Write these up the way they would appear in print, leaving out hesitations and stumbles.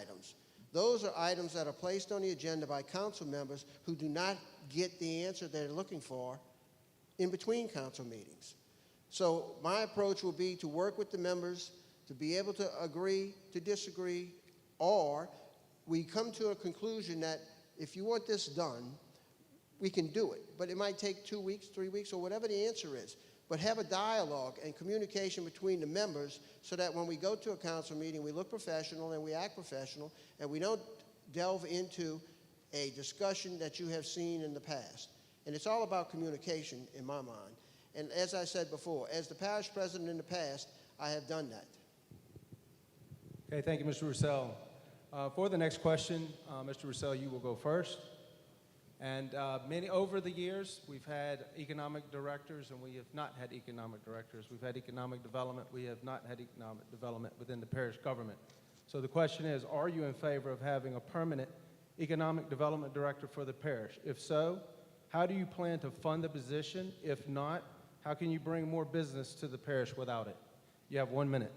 items. Those are items that are placed on the agenda by council members who do not get the answer they're looking for in between council meetings. So my approach will be to work with the members to be able to agree, to disagree, or we come to a conclusion that if you want this done, we can do it. But it might take 2 weeks, 3 weeks, or whatever the answer is. But have a dialogue and communication between the members so that when we go to a council meeting, we look professional and we act professional, and we don't delve into a discussion that you have seen in the past. And it's all about communication in my mind. And as I said before, as the parish president in the past, I have done that. Okay, thank you, Mr. Roussel. For the next question, Mr. Roussel, you will go first. And over the years, we've had economic directors, and we have not had economic directors. We've had economic development. We have not had economic development within the parish government. So the question is, are you in favor of having a permanent economic development director for the parish? If so, how do you plan to fund the position? If not, how can you bring more business to the parish without it? You have 1 minute.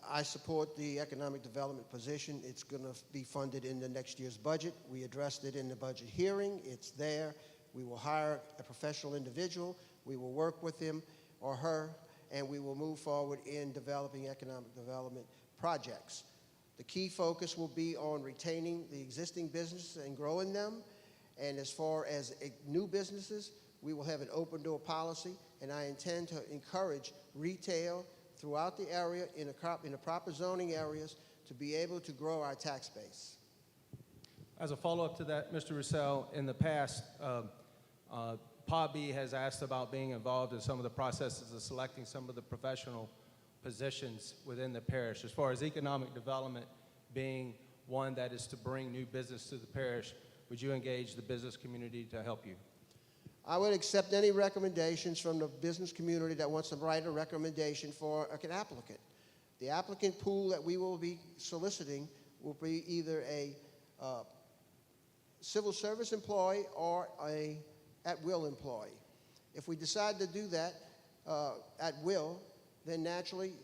I support the economic development position. It's going to be funded in the next year's budget. We addressed it in the budget hearing. It's there. We will hire a professional individual. We will work with him or her, and we will move forward in developing economic development projects. The key focus will be on retaining the existing businesses and growing them. And as far as new businesses, we will have an open door policy, and I intend to encourage retail throughout the area in the proper zoning areas to be able to grow our tax base. As a follow-up to that, Mr. Roussel, in the past, PABI has asked about being involved in some of the processes of selecting some of the professional positions within the parish. As far as economic development being one that is to bring new business to the parish, would you engage the business community to help you? I would accept any recommendations from the business community that wants to write a recommendation for an applicant. The applicant pool that we will be soliciting will be either a civil service employee or a at-will employee. If we decide to do that at will, then naturally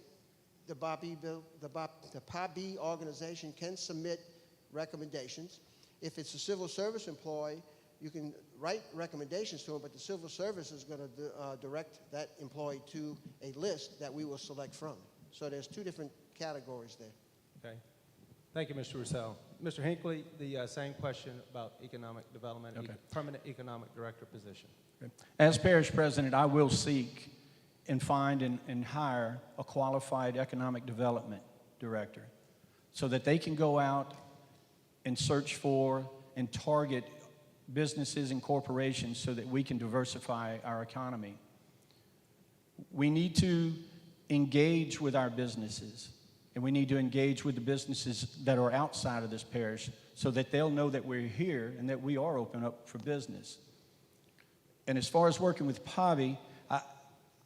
the PABI organization can submit recommendations. If it's a civil service employee, you can write recommendations to them, but the civil service is going to direct that employee to a list that we will select from. So there's two different categories there. Okay. Thank you, Mr. Roussel. Mr. Hinckley, the same question about economic development, okay. Permanent economic director position. Okay. As parish president, I will seek and find and hire a qualified economic development director so that they can go out and search for and target businesses and corporations so that we can diversify our economy. We need to engage with our businesses, and we need to engage with the businesses that are outside of this parish so that they'll know that we're here and that we are open up for business. And as far as working with PABI,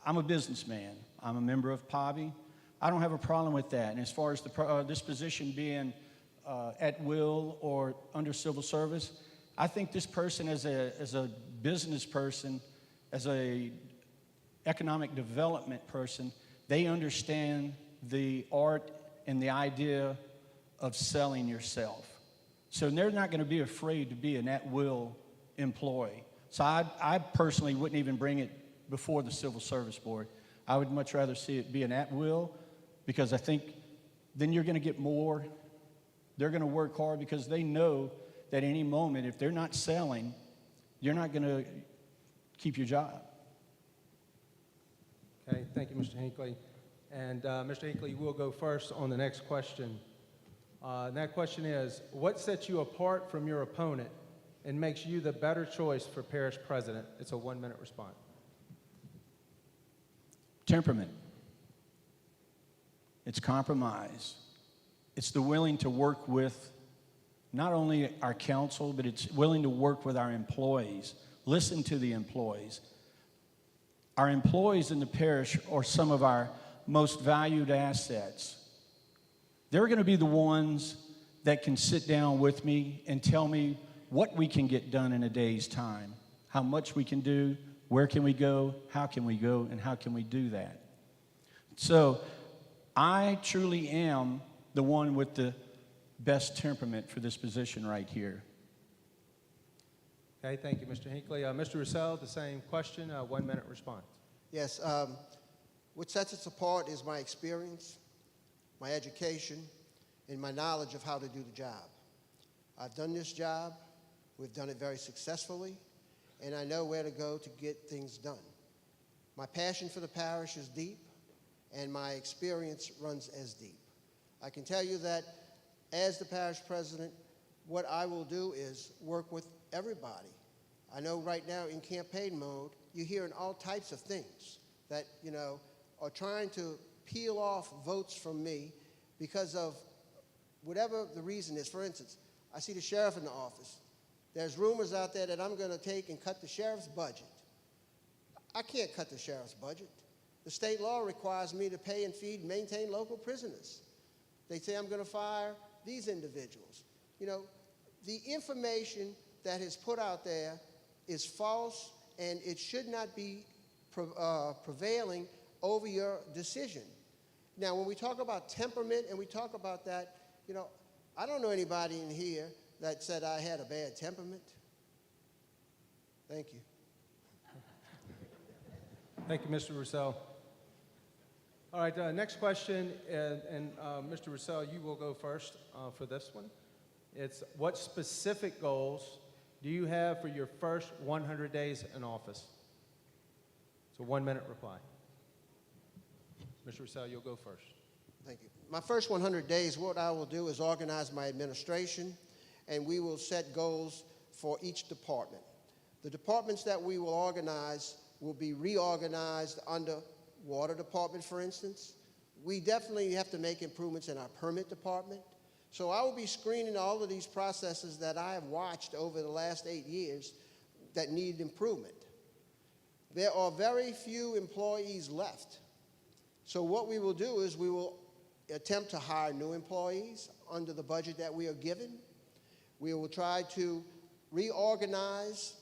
I'm a businessman. I'm a member of PABI. I don't have a problem with that. And as far as this position being at will or under civil service, I think this person as a business person, as a economic development person, they understand the art and the idea of selling yourself. So they're not going to be afraid to be an at-will employee. So I personally wouldn't even bring it before the Civil Service Board. I would much rather see it be an at-will, because I think then you're going to get more. They're going to work hard because they know that any moment, if they're not selling, you're not going to keep your job. Okay, thank you, Mr. Hinckley. And Mr. Hinckley, we'll go first on the next question. And that question is, what sets you apart from your opponent and makes you the better choice for parish president? It's a 1-minute response. Temperament. It's compromise. It's the willing to work with not only our council, but it's willing to work with our employees, listen to the employees. Our employees in the parish are some of our most valued assets. They're going to be the ones that can sit down with me and tell me what we can get done in a day's time, how much we can do, where can we go, and how can we do that. So I truly am the one with the best temperament for this position right here. Okay, thank you, Mr. Hinckley. Mr. Russell, the same question, 1 minute response. Yes, what sets us apart is my experience, my education, and my knowledge of how to do the job. I've done this job, we've done it very successfully, and I know where to go to get things done. My passion for the parish is deep, and my experience runs as deep. I can tell you that as the parish president, what I will do is work with everybody. I know right now in campaign mode, you're hearing all types of things that, are trying to peel off votes from me because of whatever the reason is. For instance, I see the sheriff in the office. There's rumors out there that I'm going to take and cut the sheriff's budget. I can't cut the sheriff's budget. The state law requires me to pay and feed and maintain local prisoners. They say I'm going to fire these individuals. The information that is put out there is false, and it should not be prevailing over your decision. Now, when we talk about temperament and we talk about that, I don't know anybody in here that said I had a bad temperament. Thank you. Thank you, Mr. Russell. All right, next question, and Mr. Russell, you will go first for this one. It's what specific goals do you have for your first 100 days in office? So 1 minute reply. Mr. Russell, you'll go first. Thank you. My first 100 days, what I will do is organize my administration, and we will set goals for each department. The departments that we will organize will be reorganized under water department, for instance. We definitely have to make improvements in our permit department. So I will be screening all of these processes that I have watched over the last 8 years that need improvement. There are very few employees left. So what we will do is we will attempt to hire new employees under the budget that we are given. We will try to reorganize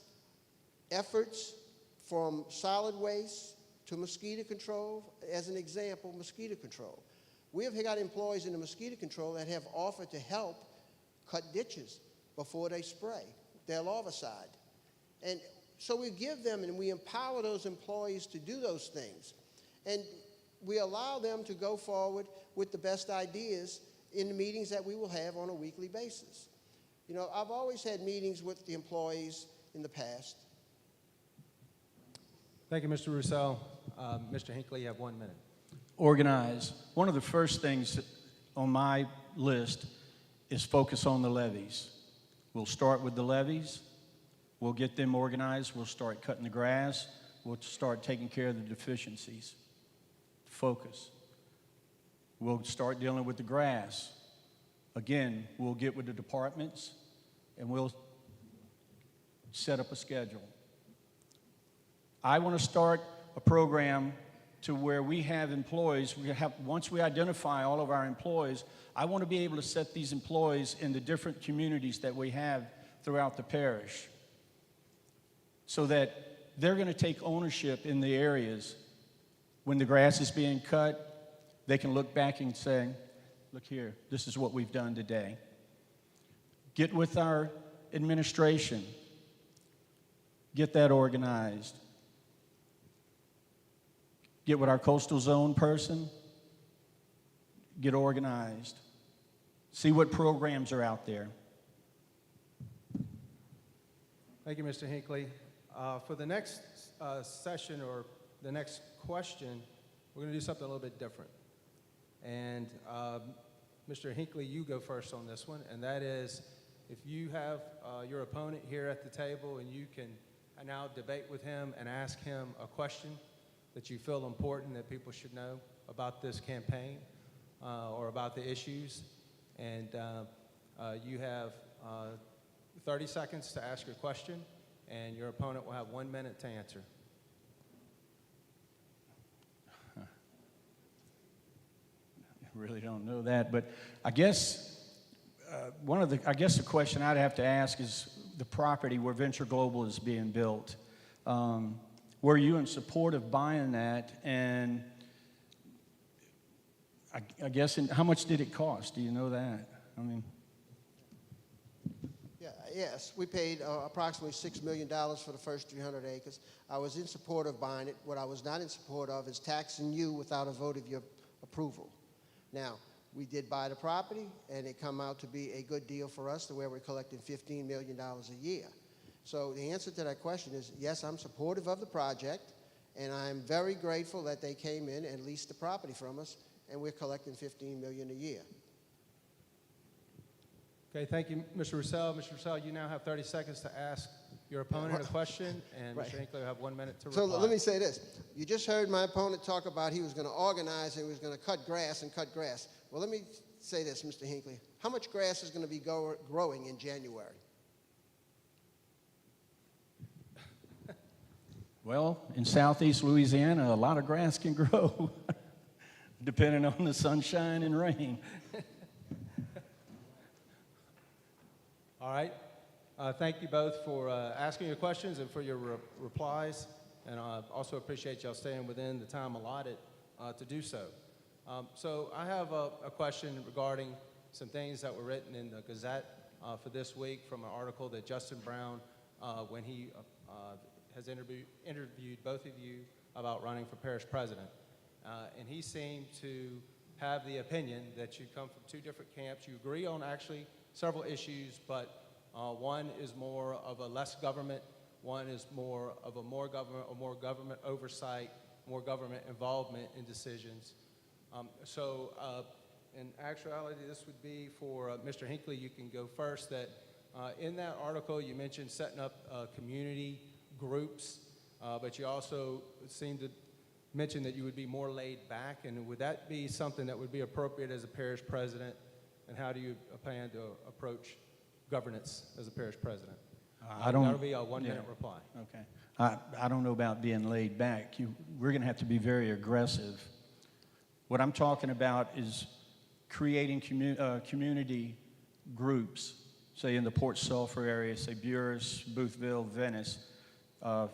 efforts from solid waste to mosquito control. As an example, mosquito control. We have got employees in the mosquito control that have offered to help cut ditches before they spray their larvicide. And so we give them and we empower those employees to do those things. And we allow them to go forward with the best ideas in the meetings that we will have on a weekly basis. I've always had meetings with the employees in the past. Thank you, Mr. Russell. Mr. Hinckley, you have 1 minute. Organize. One of the first things on my list is focus on the levees. We'll start with the levees. We'll get them organized. We'll start cutting the grass. We'll start taking care of the deficiencies. Focus. We'll start dealing with the grass. Again, we'll get with the departments and we'll set up a schedule. I want to start a program to where we have employees. Once we identify all of our employees, I want to be able to set these employees in the different communities that we have throughout the parish so that they're going to take ownership in the areas. When the grass is being cut, they can look back and say, look here, this is what we've done today. Get with our administration. Get that organized. Get with our coastal zone person. Get organized. See what programs are out there. Thank you, Mr. Hinckley. For the next session or the next question, we're going to do something a little bit different. And Mr. Hinckley, you go first on this one, and that is if you have your opponent here at the table and you can now debate with him and ask him a question that you feel important that people should know about this campaign or about the issues, and you have 30 seconds to ask your question, and your opponent will have 1 minute to answer. I really don't know that, but I guess the question I'd have to ask is the property where Venture Global is being built. Were you in support of buying that? And I guess how much did it cost? Do you know that? I mean, Yes, we paid approximately $6 million for the first 300 acres. I was in support of buying it. What I was not in support of is taxing you without a vote of your approval. Now, we did buy the property, and it come out to be a good deal for us to where we're collecting $15 million a year. So the answer to that question is, yes, I'm supportive of the project, and I'm very grateful that they came in and leased the property from us, and we're collecting $15 million a year. Okay, thank you, Mr. Roussel. Mr. Roussel, you now have 30 seconds to ask your opponent a question, and Right. Mr. Hinckley will have 1 minute to So reply. let me say this. You just heard my opponent talk about he was going to organize and he was going to cut grass and cut grass. Well, let me say this, Mr. Hinckley. How much grass is going to be growing in January? Well, in southeast Louisiana, a lot of grass can grow, depending on the sunshine and rain. All right. Thank you both for asking your questions and for your replies. And I also appreciate y'all staying within the time allotted to do so. So I have a question regarding some things that were written in the Gazette for this week from an article that Justin Brown, when he has interviewed both of you about running for parish president. And he seemed to have the opinion that you come from two different camps. You agree on actually several issues, but one is more of a less government, one is more of a more government oversight, more government involvement in decisions. So in actuality, this would be for Mr. Hinckley. You can go first. That in that article, you mentioned setting up community groups, but you also seemed to mention that you would be more laid back. And would that be something that would be appropriate as a parish president? And how do you plan to approach governance as a parish president? That'll be a 1 minute reply. Okay. I don't know about being laid back. We're going to have to be very aggressive. What I'm talking about is creating community groups, say in the Port Sulphur area, say Buras, Boothville, Venice,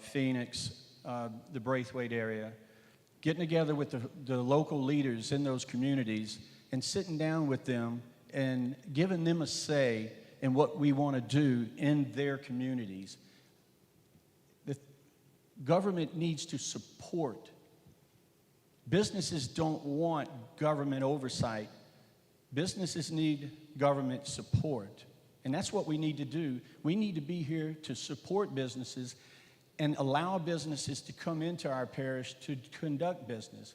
Phoenix, the Braithwaite area, getting together with the local leaders in those communities and sitting down with them and giving them a say in what we want to do in their communities. The government needs to support. Businesses don't want government oversight. Businesses need government support. And that's what we need to do. We need to be here to support businesses and allow businesses to come into our parish to conduct business,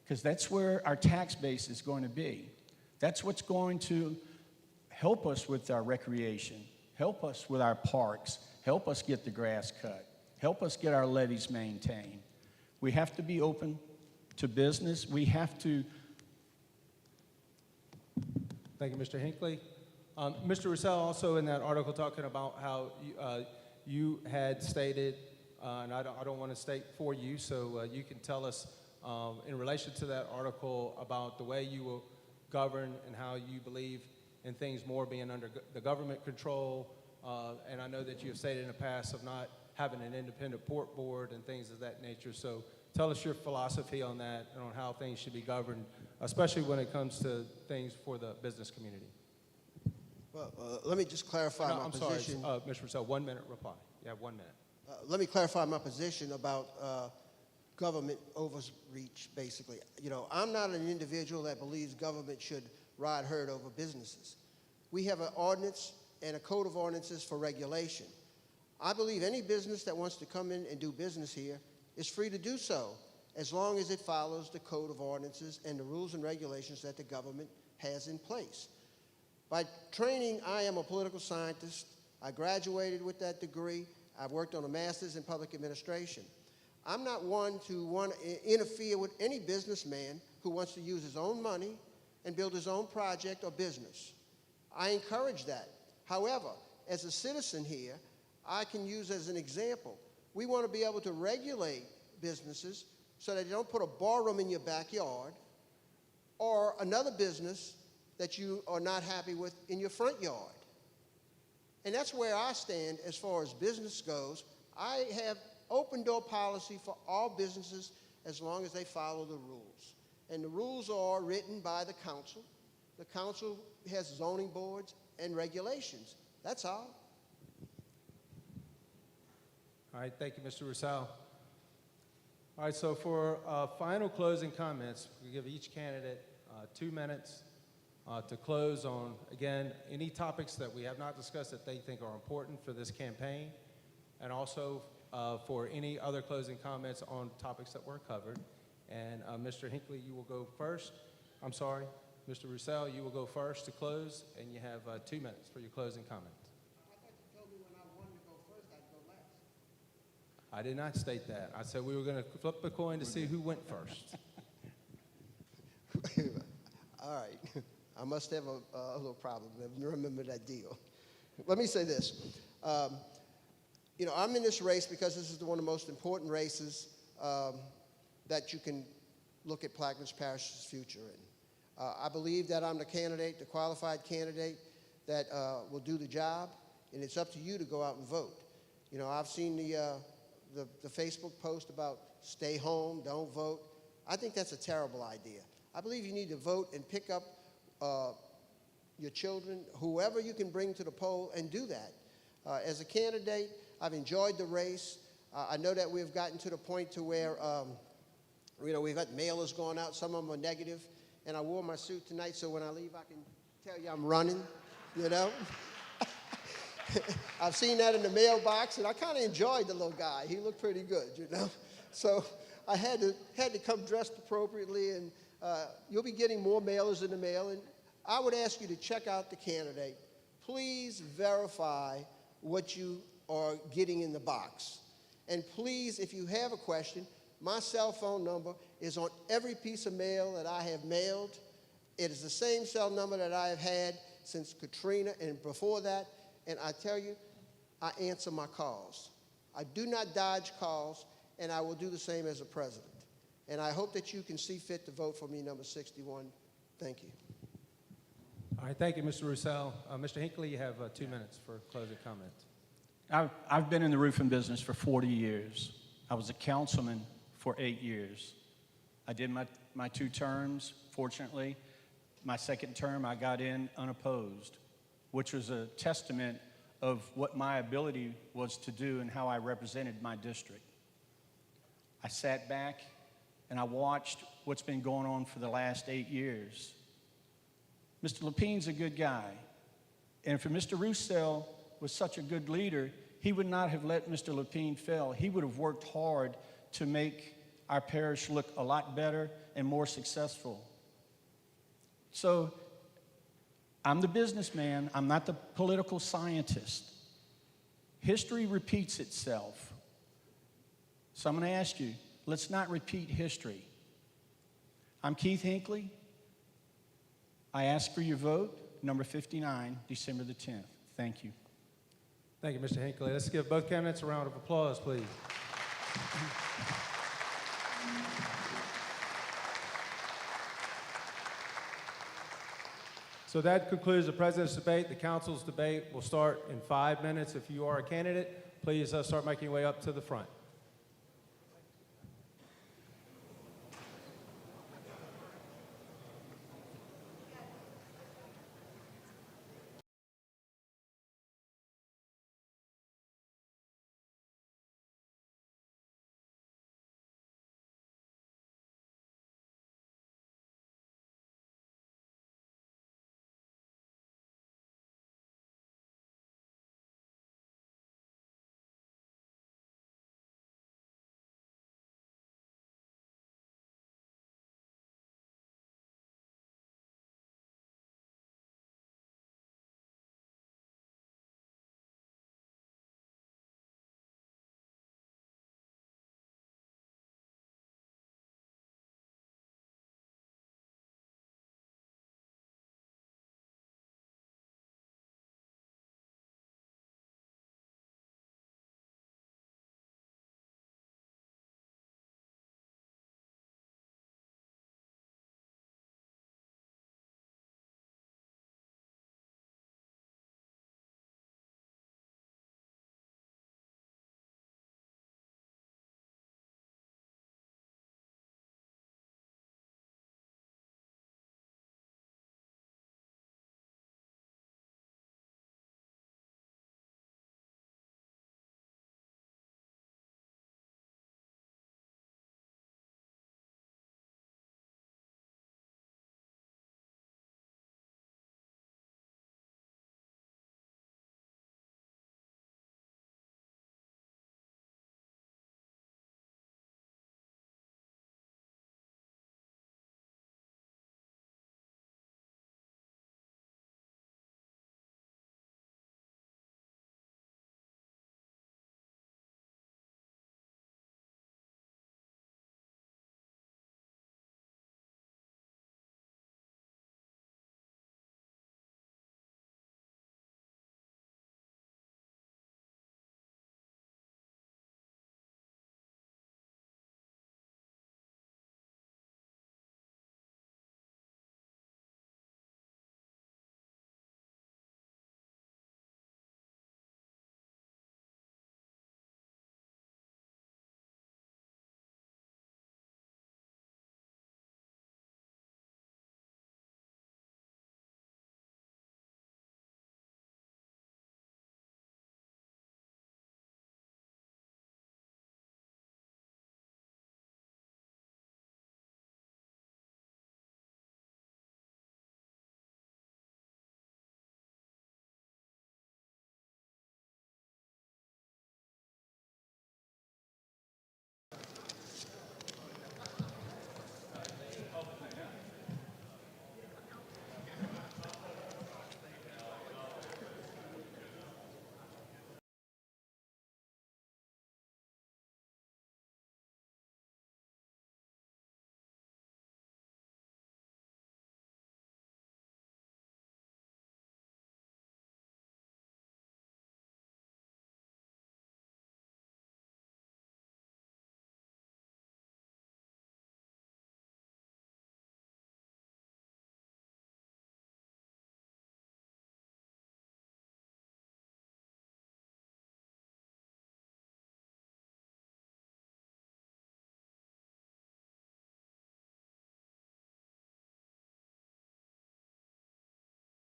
because that's where our tax base is going to be. That's what's going to help us with our recreation, help us with our parks, help us get the grass cut, help us get our levees maintained. We have to be open to business. We have to. Thank you, Mr. Hinckley. Mr. Roussel also in that article talking about how you had stated, and I don't want to state for you, so you can tell us in relation to that article about the way you will govern and how you believe in things more being under the government control. And I know that you have stated in the past of not having an independent port board and things of that nature. So tell us your philosophy on that and on how things should be governed, especially when it comes to things for the business community. Well, let me just clarify my position. Sorry, Mr. Roussel, 1 minute reply. You have 1 minute. Let me clarify my position about government overreach, basically. You know, I'm not an individual that believes government should ride herd over businesses. We have an ordinance and a code of ordinances for regulation. I believe any business that wants to come in and do business here is free to do so, as long as it follows the code of ordinances and the rules and regulations that the government has in place. By training, I am a political scientist. I graduated with that degree. I've worked on a master's in public administration. I'm not one to interfere with any businessman who wants to use his own money and build his own project or business. I encourage that. However, as a citizen here, I can use as an example, we want to be able to regulate businesses so that you don't put a barroom in your backyard or another business that you are not happy with in your front yard. And that's where I stand as far as business goes. I have open door policy for all businesses as long as they follow the rules. And the rules are written by the council. The council has zoning boards and regulations. That's all. All right, thank you, Mr. Roussel. All right, so for final closing comments, we give each candidate 2 minutes to close on, again, any topics that we have not discussed that they think are important for this campaign, and also for any other closing comments on topics that were covered. And Mr. Hinckley, you will go first. I'm sorry, Mr. Roussel, you will go first to close, and you have 2 minutes for your closing comments. I thought you told me when I wanted to go first, I'd go last. I did not state that. I said we were going to flip a coin to see who went first. All right. I must have a little problem. Remember that deal. Let me say this. You know, I'm in this race because this is one of the most important races that you can look at Plaquemines Parish's future in. I believe that I'm the candidate, the qualified candidate that will do the job, and it's up to you to go out and vote. You know, I've seen the Facebook post about stay home, don't vote. I think that's a terrible idea. I believe you need to vote and pick up your children, whoever you can bring to the poll, and do that. As a candidate, I've enjoyed the race. I know that we've gotten to the point to where, you know, we've got mailers going out. Some of them are negative. And I wore my suit tonight, so when I leave, I can tell you I'm running, you know. I've seen that in the mailbox, and I kind of enjoyed the little guy. He looked pretty good, you know. So I had to come dressed appropriately, and you'll be getting more mailers in the mail. And I would ask you to check out the candidate. Please verify what you are getting in the box. And please, if you have a question, my cell phone number is on every piece of mail that I have mailed. It is the same cell number that I have had since Katrina and before that. And I tell you, I answer my calls. I do not dodge calls, and I will do the same as a president. And I hope that you can see fit to vote for me, number 61. Thank you. All right, thank you, Mr. Roussel. Mr. Hinckley, you have 2 minutes for closing comments. I've been in the roofing business for 40 years. I was a councilman for 8 years. I did my 2 terms, fortunately. My second term, I got in unopposed, which was a testament of what my ability was to do and how I represented my district. I sat back and I watched what's been going on for the last 8 years. Mr. Lepine's a good guy. And if Mr. Roussel was such a good leader, he would not have let Mr. Lepine fail. He would have worked hard to make our parish look a lot better and more successful. So I'm the businessman. I'm not the political scientist. History repeats itself. So I'm going to ask you, let's not repeat history. I'm Keith Hinckley. I ask for your vote, number 59, December the 10th. Thank you. Thank you, Mr. Hinckley. Let's give both candidates a round of applause, please. So that concludes the president's debate. The council's debate will start in 5 minutes. If you are a candidate, please start making your way up to the front.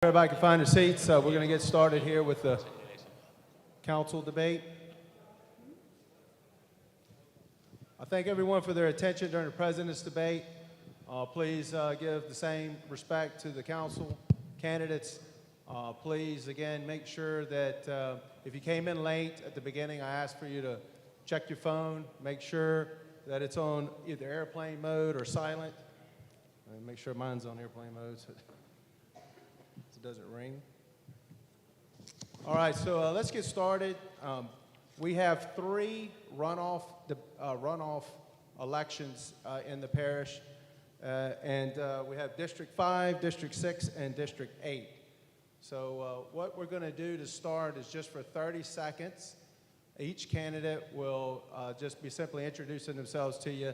Everybody can find their seats. We're going to get started here with the council debate. I thank everyone for their attention during the president's debate. Please give the same respect to the council candidates. Please, again, make sure that if you came in late at the beginning, I asked for you to check your phone, make sure that it's on either airplane mode or silent. Make sure mine's on airplane mode so it doesn't ring. All right, so let's get started. We have 3 runoff elections in the parish, and we have District 5, District 6, and District 8. So what we're going to do to start is just for 30 seconds, each candidate will just be simply introducing themselves to you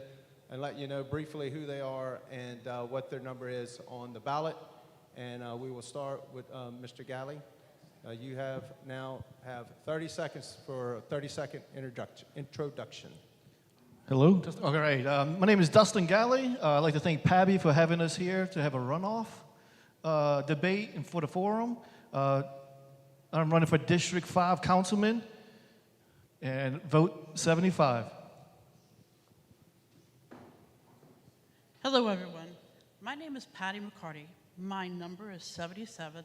and let you know briefly who they are and what their number is on the ballot. And we will start with Mr. Galley. You now have 30 seconds for a 30-second introduction. Hello. All right. My name is Dustin Galley. I'd like to thank PABI for having us here to have a runoff debate and for the forum. I'm running for District 5 councilman and vote 75. Hello, everyone. My name is Patty McCarty. My number is 77.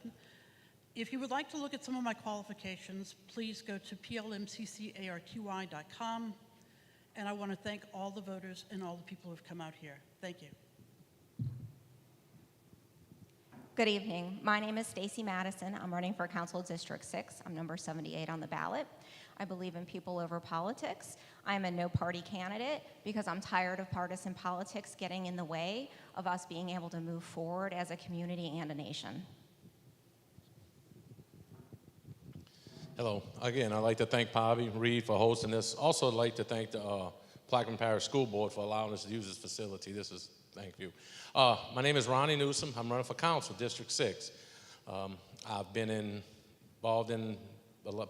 If you would like to look at some of my qualifications, please go to plmccarty.com. And I want to thank all the voters and all the people who have come out here. Thank you. Good evening. My name is Stacy Madison. I'm running for Council District 6. I'm number 78 on the ballot. I believe in people over politics. I'm a no-party candidate because I'm tired of partisan politics getting in the way of us being able to move forward as a community and a nation. Hello. Again, I'd like to thank PABI Reed for hosting this. Also, I'd like to thank the Plaquemine Parish School Board for allowing us to use this facility. Thank you. My name is Ronnie Newsom. I'm running for council, District 6. I've been involved in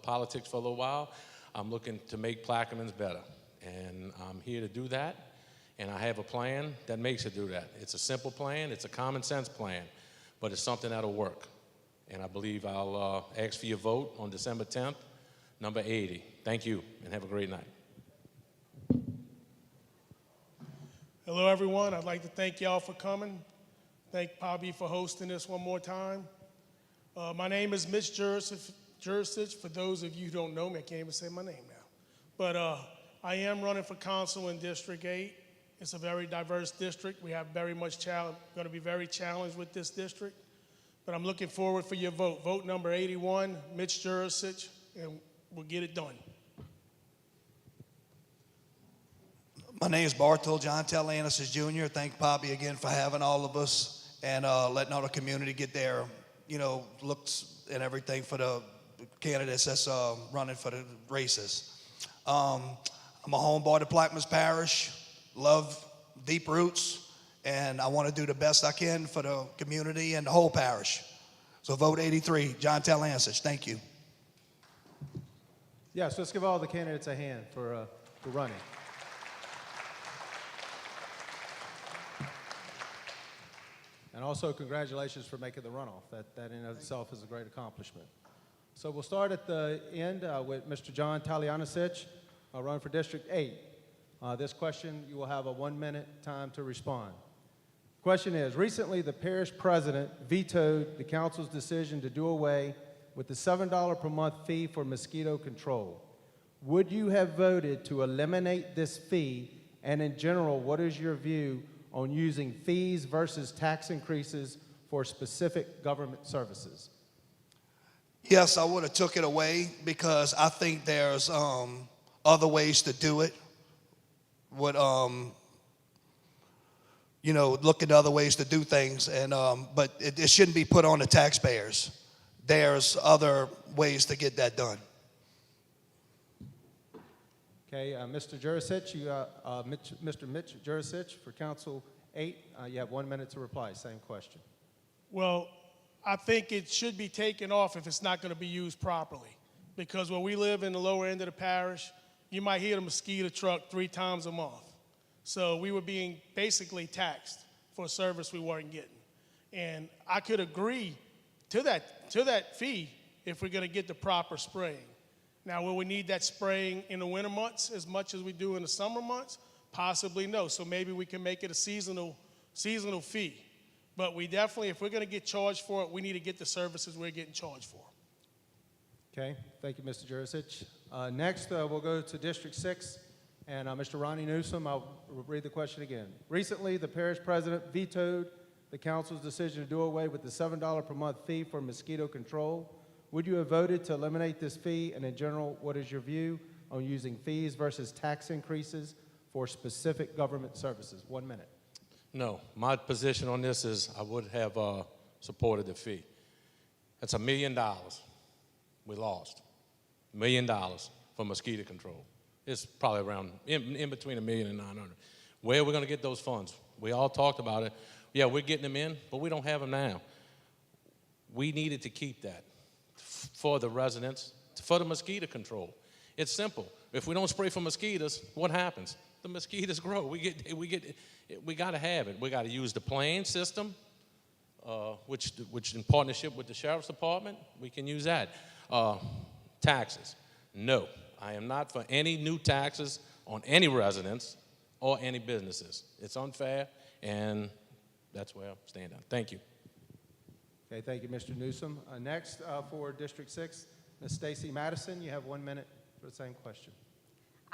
politics for a little while. I'm looking to make Plaquemines better, and I'm here to do that, and I have a plan that makes it do that. It's a simple plan. It's a common sense plan, but it's something that'll work. And I believe I'll ask for your vote on December 10th, number 80. Thank you, and have a great night. Hello, everyone. I'd like to thank y'all for coming. Thank PABI for hosting this one more time. My name is Mitch Jurisic. For those of you who don't know me, I can't even say my name now. But I am running for council in District 8. It's a very diverse district. We have very much going to be very challenged with this district. But I'm looking forward for your vote. Vote number 81, Mitch Jurisic, and we'll get it done. My name is Bartol John Tellantis Jr. Thank PABI again for having all of us and letting all the community get their, looks and everything for the candidates that's running for the races. I'm a homeboy to Plaquemines Parish, love deep roots, and I want to do the best I can for the community and the whole parish. So vote 83, John Tellantis. Thank you. Yes, let's give all the candidates a hand for running. And also, congratulations for making the runoff. That in and of itself is a great accomplishment. So we'll start at the end with Mr. John Talianisic, running for District 8. This question, you will have a 1-minute time to respond. Question is, recently the parish president vetoed the council's decision to do away with the $7 per month fee for mosquito control. Would you have voted to eliminate this fee? And in general, what is your view on using fees versus tax increases for specific government services? Yes, I would have took it away because I think there's other ways to do it. Look at other ways to do things, but it shouldn't be put on the taxpayers. There's other ways to get that done. Okay, Mr. Jurisic, Mr. Mitch Jurisic for Council 8. You have 1 minute to reply. Same question. Well, I think it should be taken off if it's not going to be used properly. Because where we live in the lower end of the parish, you might hear the mosquito truck 3 times a month. So we were being basically taxed for a service we weren't getting. And I could agree to that fee if we're going to get the proper spraying. Now, will we need that spraying in the winter months as much as we do in the summer months? Possibly no. So maybe we can make it a seasonal fee. But we definitely, if we're going to get charged for it, we need to get the services we're getting charged for. Okay, thank you, Mr. Jurisic. Next, we'll go to District 6, and Mr. Ronnie Newsom, I'll read the question again. Recently, the parish president vetoed the council's decision to do away with the $7 per month fee for mosquito control. Would you have voted to eliminate this fee? And in general, what is your view on using fees versus tax increases for specific government services? 1 minute. No, my position on this is I would have supported the fee. That's $1 million we lost. $1 million for mosquito control. It's probably around in between $1 million and $900. Where are we going to get those funds? We all talked about it. Yeah, we're getting them in, but we don't have them now. We needed to keep that for the residents, for the mosquito control. It's simple. If we don't spray for mosquitoes, what happens? The mosquitoes grow. We got to have it. We got to use the plane system, which in partnership with the sheriff's department, we can use that. Taxes. No, I am not for any new taxes on any residents or any businesses. It's unfair, and that's where I stand on. Thank you. Okay, thank you, Mr. Newsom. Next, for District 6, Ms. Stacy Madison, you have 1 minute for the same question.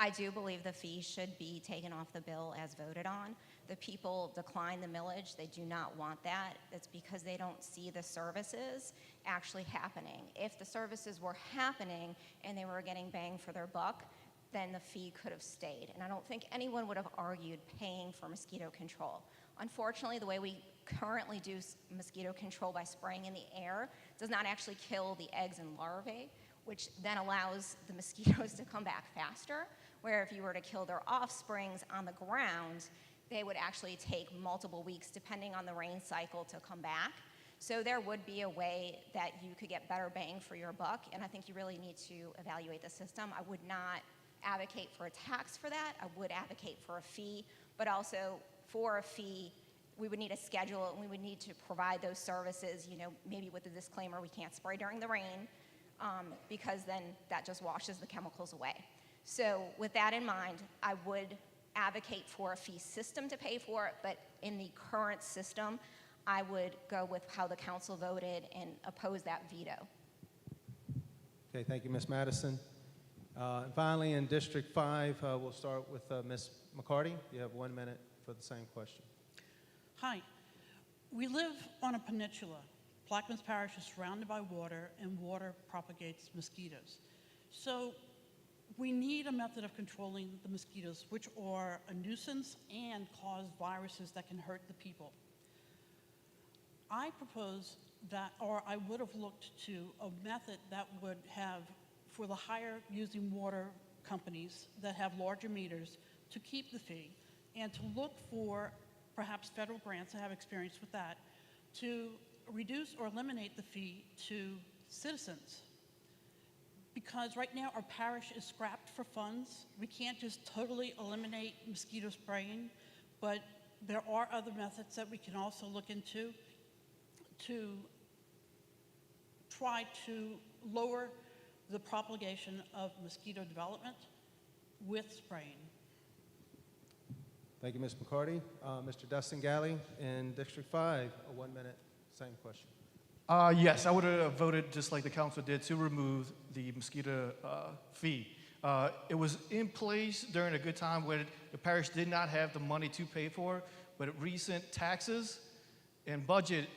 I do believe the fee should be taken off the bill as voted on. The people decline the millage. They do not want that. It's because they don't see the services actually happening. If the services were happening and they were getting bang for their buck, then the fee could have stayed. And I don't think anyone would have argued paying for mosquito control. Unfortunately, the way we currently do mosquito control by spraying in the air does not actually kill the eggs and larvae, which then allows the mosquitoes to come back faster, where if you were to kill their offsprings on the ground, they would actually take multiple weeks, depending on the rain cycle, to come back. So there would be a way that you could get better bang for your buck, and I think you really need to evaluate the system. I would not advocate for a tax for that. I would advocate for a fee, but also for a fee, we would need a schedule, and we would need to provide those services, maybe with the disclaimer, we can't spray during the rain, because then that just washes the chemicals away. So with that in mind, I would advocate for a fee system to pay for it, but in the current system, I would go with how the council voted and oppose that veto. Okay, thank you, Ms. Madison. And finally, in District 5, we'll start with Ms. McCarty. You have 1 minute for the same question. Hi. We live on a peninsula. Plaquemines Parish is surrounded by water, and water propagates mosquitoes. So we need a method of controlling the mosquitoes, which are a nuisance and cause viruses that can hurt the people. I propose that, or I would have looked to a method that would have, for the higher using water companies that have larger meters, to keep the fee and to look for perhaps federal grants, I have experience with that, to reduce or eliminate the fee to citizens. Because right now our parish is scrapped for funds. We can't just totally eliminate mosquito spraying, but there are other methods that we can also look into to try to lower the propagation of mosquito development with spraying. Thank you, Ms. McCarty. Mr. Dustin Galley in District 5, a 1 minute, same question. Yes, I would have voted just like the council did to remove the mosquito fee. It was in place during a good time when the parish did not have the money to pay for it, but recent taxes and budget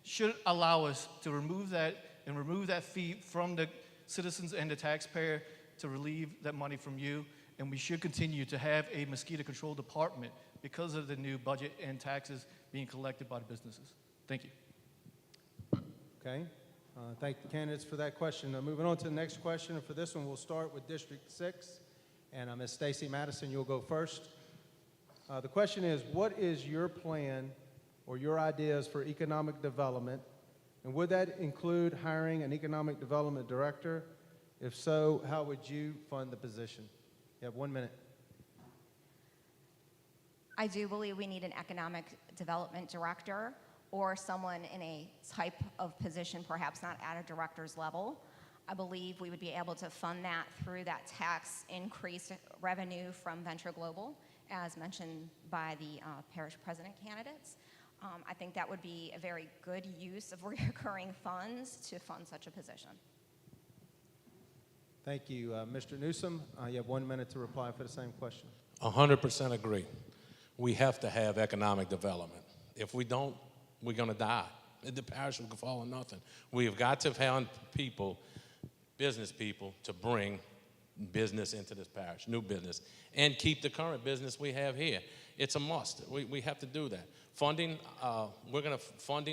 should allow us to remove that and remove that fee from the citizens and the taxpayer to relieve that money from you. And we should continue to have a mosquito control department because of the new budget and taxes being collected by the businesses. Thank you. Okay. Thank the candidates for that question. Moving on to the next question, and for this one, we'll start with District 6. And Ms. Stacy Madison, you'll go first. The question is, what is your plan or your ideas for economic development? And would that include hiring an economic development director? If so, how would you fund the position? You have 1 minute. I do believe we need an economic development director. or someone in a type of position, perhaps not at a director's level. I believe we would be able to fund that through that tax increase revenue from Venture Global, as mentioned by the parish president candidates. I think that would be a very good use of recurring funds to fund such a position. Thank you. Mr. Newsom, you have 1 minute to reply for the same question. 100% agree. We have to have economic development. If we don't, we're going to die. The parish will fall in nothing. We have got to find people, business people, to bring business into this parish, new business, and keep the current business we have here. It's a must. We have to do that. Funding,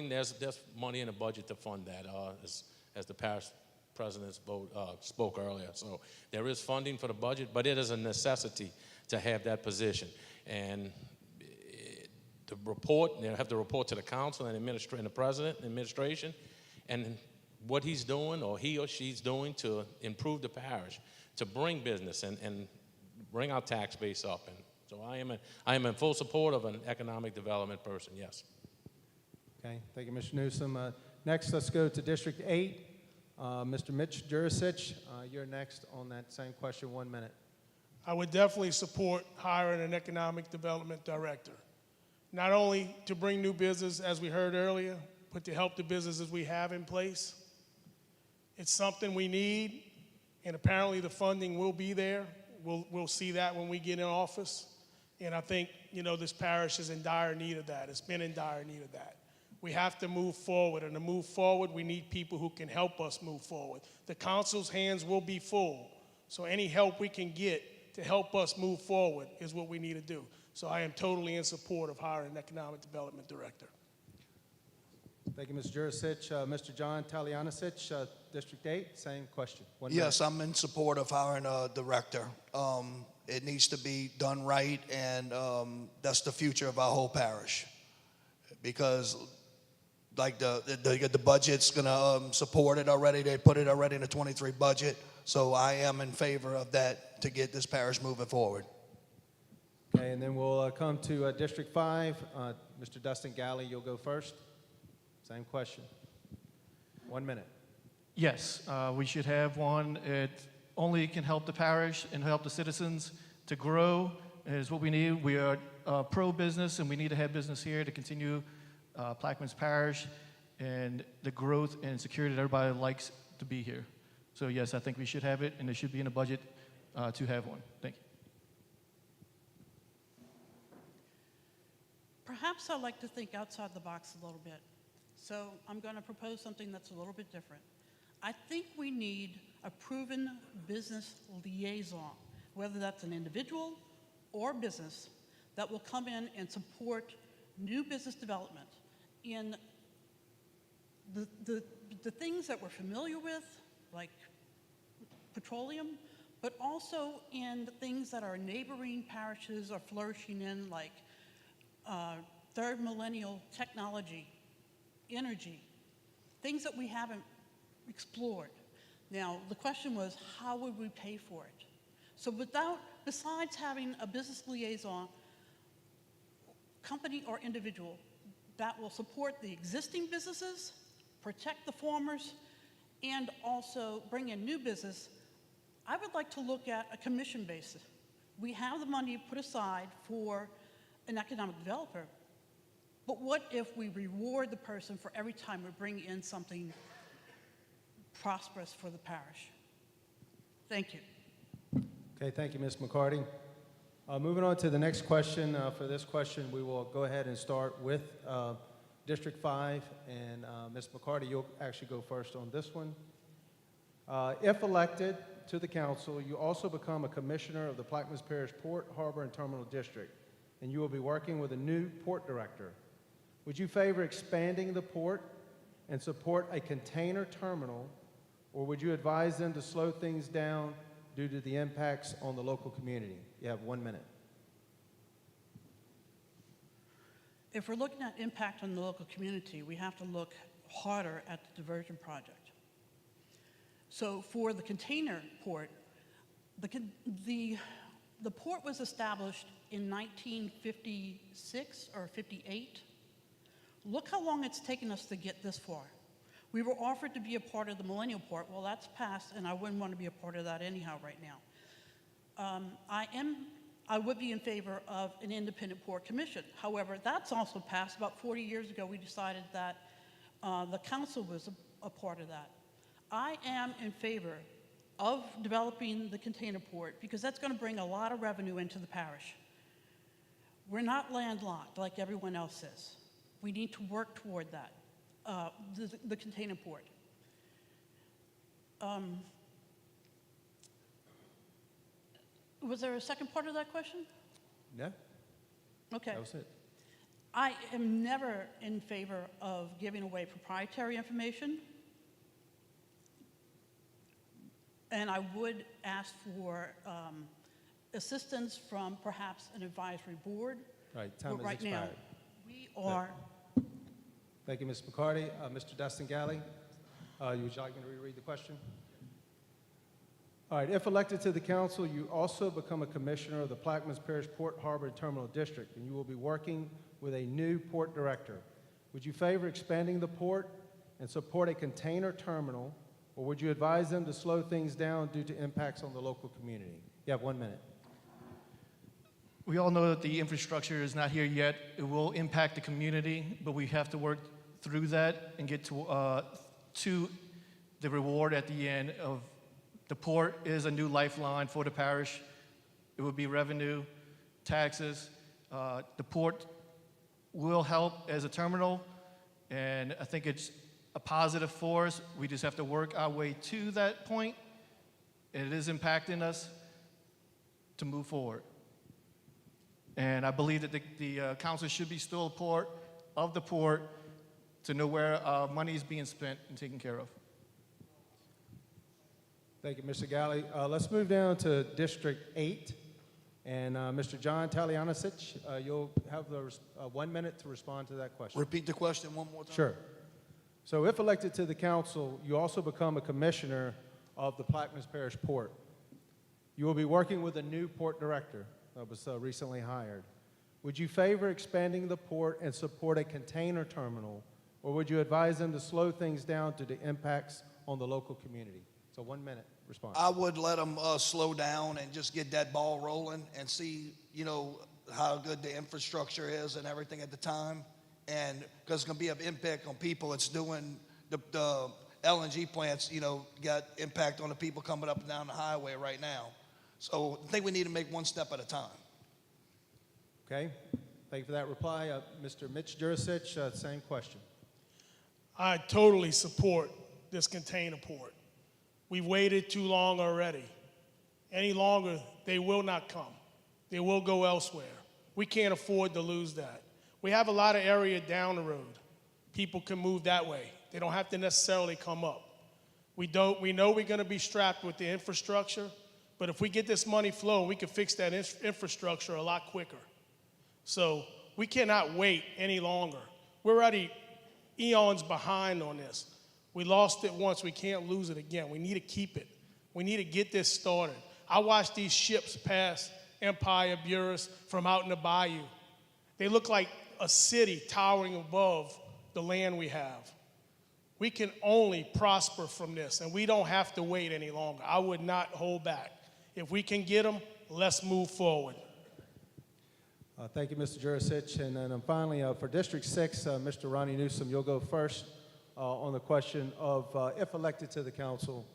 there's money in the budget to fund that, as the parish president spoke earlier. So there is funding for the budget, but it is a necessity to have that position. And they have to report to the council and the president, administration, and what he's doing or he or she's doing to improve the parish, to bring business and bring our tax base up. And so I am in full support of an economic development person, yes. Okay, thank you, Mr. Newsom. Next, let's go to District 8. Mr. Mitch Jurisic, you're next on that same question, 1 minute. I would definitely support hiring an economic development director, not only to bring new business, as we heard earlier, but to help the businesses we have in place. It's something we need, and apparently the funding will be there. We'll see that when we get in office. And I think, this parish is in dire need of that. It's been in dire need of that. We have to move forward, and to move forward, we need people who can help us move forward. The council's hands will be full, so any help we can get to help us move forward is what we need to do. So I am totally in support of hiring an economic development director. Thank you, Mr. Jurisic. Mr. John Talianisic, District 8, same question. 1 minute. Yes, I'm in support of hiring a director. It needs to be done right, and that's the future of our whole parish. Because like the budget's gonna support it already. They put it already in the 23 budget. So I am in favor of that to get this parish moving forward. Okay, and then we'll come to District 5. Mr. Dustin Galley, you'll go first. Same question. 1 minute. Yes, we should have one. It only can help the parish and help the citizens to grow is what we need. We are pro-business, and we need to have business here to continue Plaquemines Parish and the growth and security that everybody likes to be here. So yes, I think we should have it, and it should be in the budget to have one. Thank you. Perhaps I'd like to think outside the box a little bit. So I'm going to propose something that's a little bit different. I think we need a proven business liaison, whether that's an individual or business, that will come in and support new business development in the things that we're familiar with, like petroleum, but also in the things that our neighboring parishes are flourishing in, like third millennial technology, energy, things that we haven't explored. Now, the question was, how would we pay for it? So besides having a business liaison, company or individual, that will support the existing businesses, protect the farmers, and also bring in new business, I would like to look at a commission basis. We have the money put aside for an economic developer, but what if we reward the person for every time we bring in something prosperous for the parish? Thank you. Okay, thank you, Ms. McCarty. Moving on to the next question. For this question, we will go ahead and start with District 5, and Ms. McCarty, you'll actually go first on this one. If elected to the council, you also become a commissioner of the Plaquemines Parish Port, Harbor, and Terminal District, and you will be working with a new port director. Would you favor expanding the port and support a container terminal, or would you advise them to slow things down due to the impacts on the local community? You have 1 minute. If we're looking at impact on the local community, we have to look harder at the diversion project. So for the container port, the port was established in 1956 or 58. Look how long it's taken us to get this far. We were offered to be a part of the Millennial Port. Well, that's passed, and I wouldn't want to be a part of that anyhow right now. I would be in favor of an independent port commission. However, that's also passed. About 40 years ago, we decided that the council was a part of that. I am in favor of developing the container port because that's going to bring a lot of revenue into the parish. We're not landlocked like everyone else is. We need to work toward that, the container port. Was there a second part of that question? No, Okay. that was it. I am never in favor of giving away proprietary information. And I would ask for assistance from perhaps an advisory board. Right, time But has right now, expired. we are, Thank you, Ms. McCarty. Mr. Dustin Galley, would you like me to reread the question? All right, if elected to the council, you also become a commissioner of the Plaquemines Parish Port Harbor and Terminal District, and you will be working with a new port director. Would you favor expanding the port and support a container terminal, or would you advise them to slow things down due to impacts on the local community? You have 1 minute. We all know that the infrastructure is not here yet. It will impact the community, but we have to work through that and get to the reward at the end of the port is a new lifeline for the parish. It will be revenue, taxes. The port will help as a terminal, and I think it's a positive for us. We just have to work our way to that point, and it is impacting us to move forward. And I believe that the council should be still a part of the port to know where money is being spent and taken care of. Thank you, Mr. Galley. Let's move down to District 8. And Mr. John Talianisich, you'll have the 1 minute to respond to that question. Repeat the question one more time. Sure. So if elected to the council, you also become a commissioner of the Plaquemines Parish Port. You will be working with a new port director that was recently hired. Would you favor expanding the port and support a container terminal, or would you advise them to slow things down due to impacts on the local community? So 1 minute response. I would let them slow down and just get that ball rolling and see, how good the infrastructure is and everything at the time. And because it's going to be an impact on people, it's doing the LNG plants, got impact on the people coming up and down the highway right now. So I think we need to make one step at a time. Okay. Thank you for that reply. Mr. Mitch Jurasich, same question. I totally support this container port. We've waited too long already. Any longer, they will not come. They will go elsewhere. We can't afford to lose that. We have a lot of area down the road. People can move that way. They don't have to necessarily come up. We know we're going to be strapped with the infrastructure, but if we get this money flowing, we can fix that infrastructure a lot quicker. So we cannot wait any longer. We're already eons behind on this. We lost it once. We can't lose it again. We need to keep it. We need to get this started. I watched these ships pass Empire Burris from out in the bayou. They look like a city towering above the land we have. We can only prosper from this, and we don't have to wait any longer. I would not hold back. If we can get them, let's move forward. Thank you, Mr. Jurasich. And then finally, for District 6, Mr. Ronnie Newsom, you'll go first on the question of if elected to the council,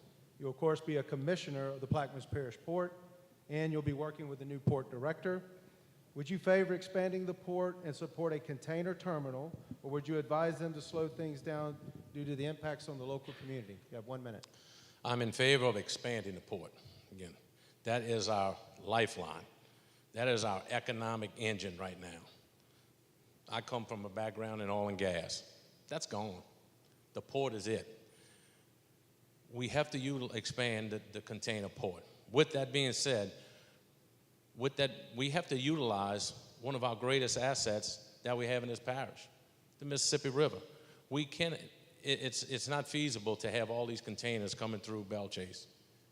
you'll, of course, be a commissioner of the Plaquemines Parish Port, and you'll be working with the new port director. Would you favor expanding the port and support a container terminal, or would you advise them to slow things down due to the impacts on the local community? You have 1 minute. I'm in favor of expanding the port. Again, that is our lifeline. That is our economic engine right now. I come from a background in oil and gas. That's gone. The port is it. We have to expand the container port. With that being said, we have to utilize one of our greatest assets that we have in this parish, the Mississippi River. It's not feasible to have all these containers coming through Belle Chase.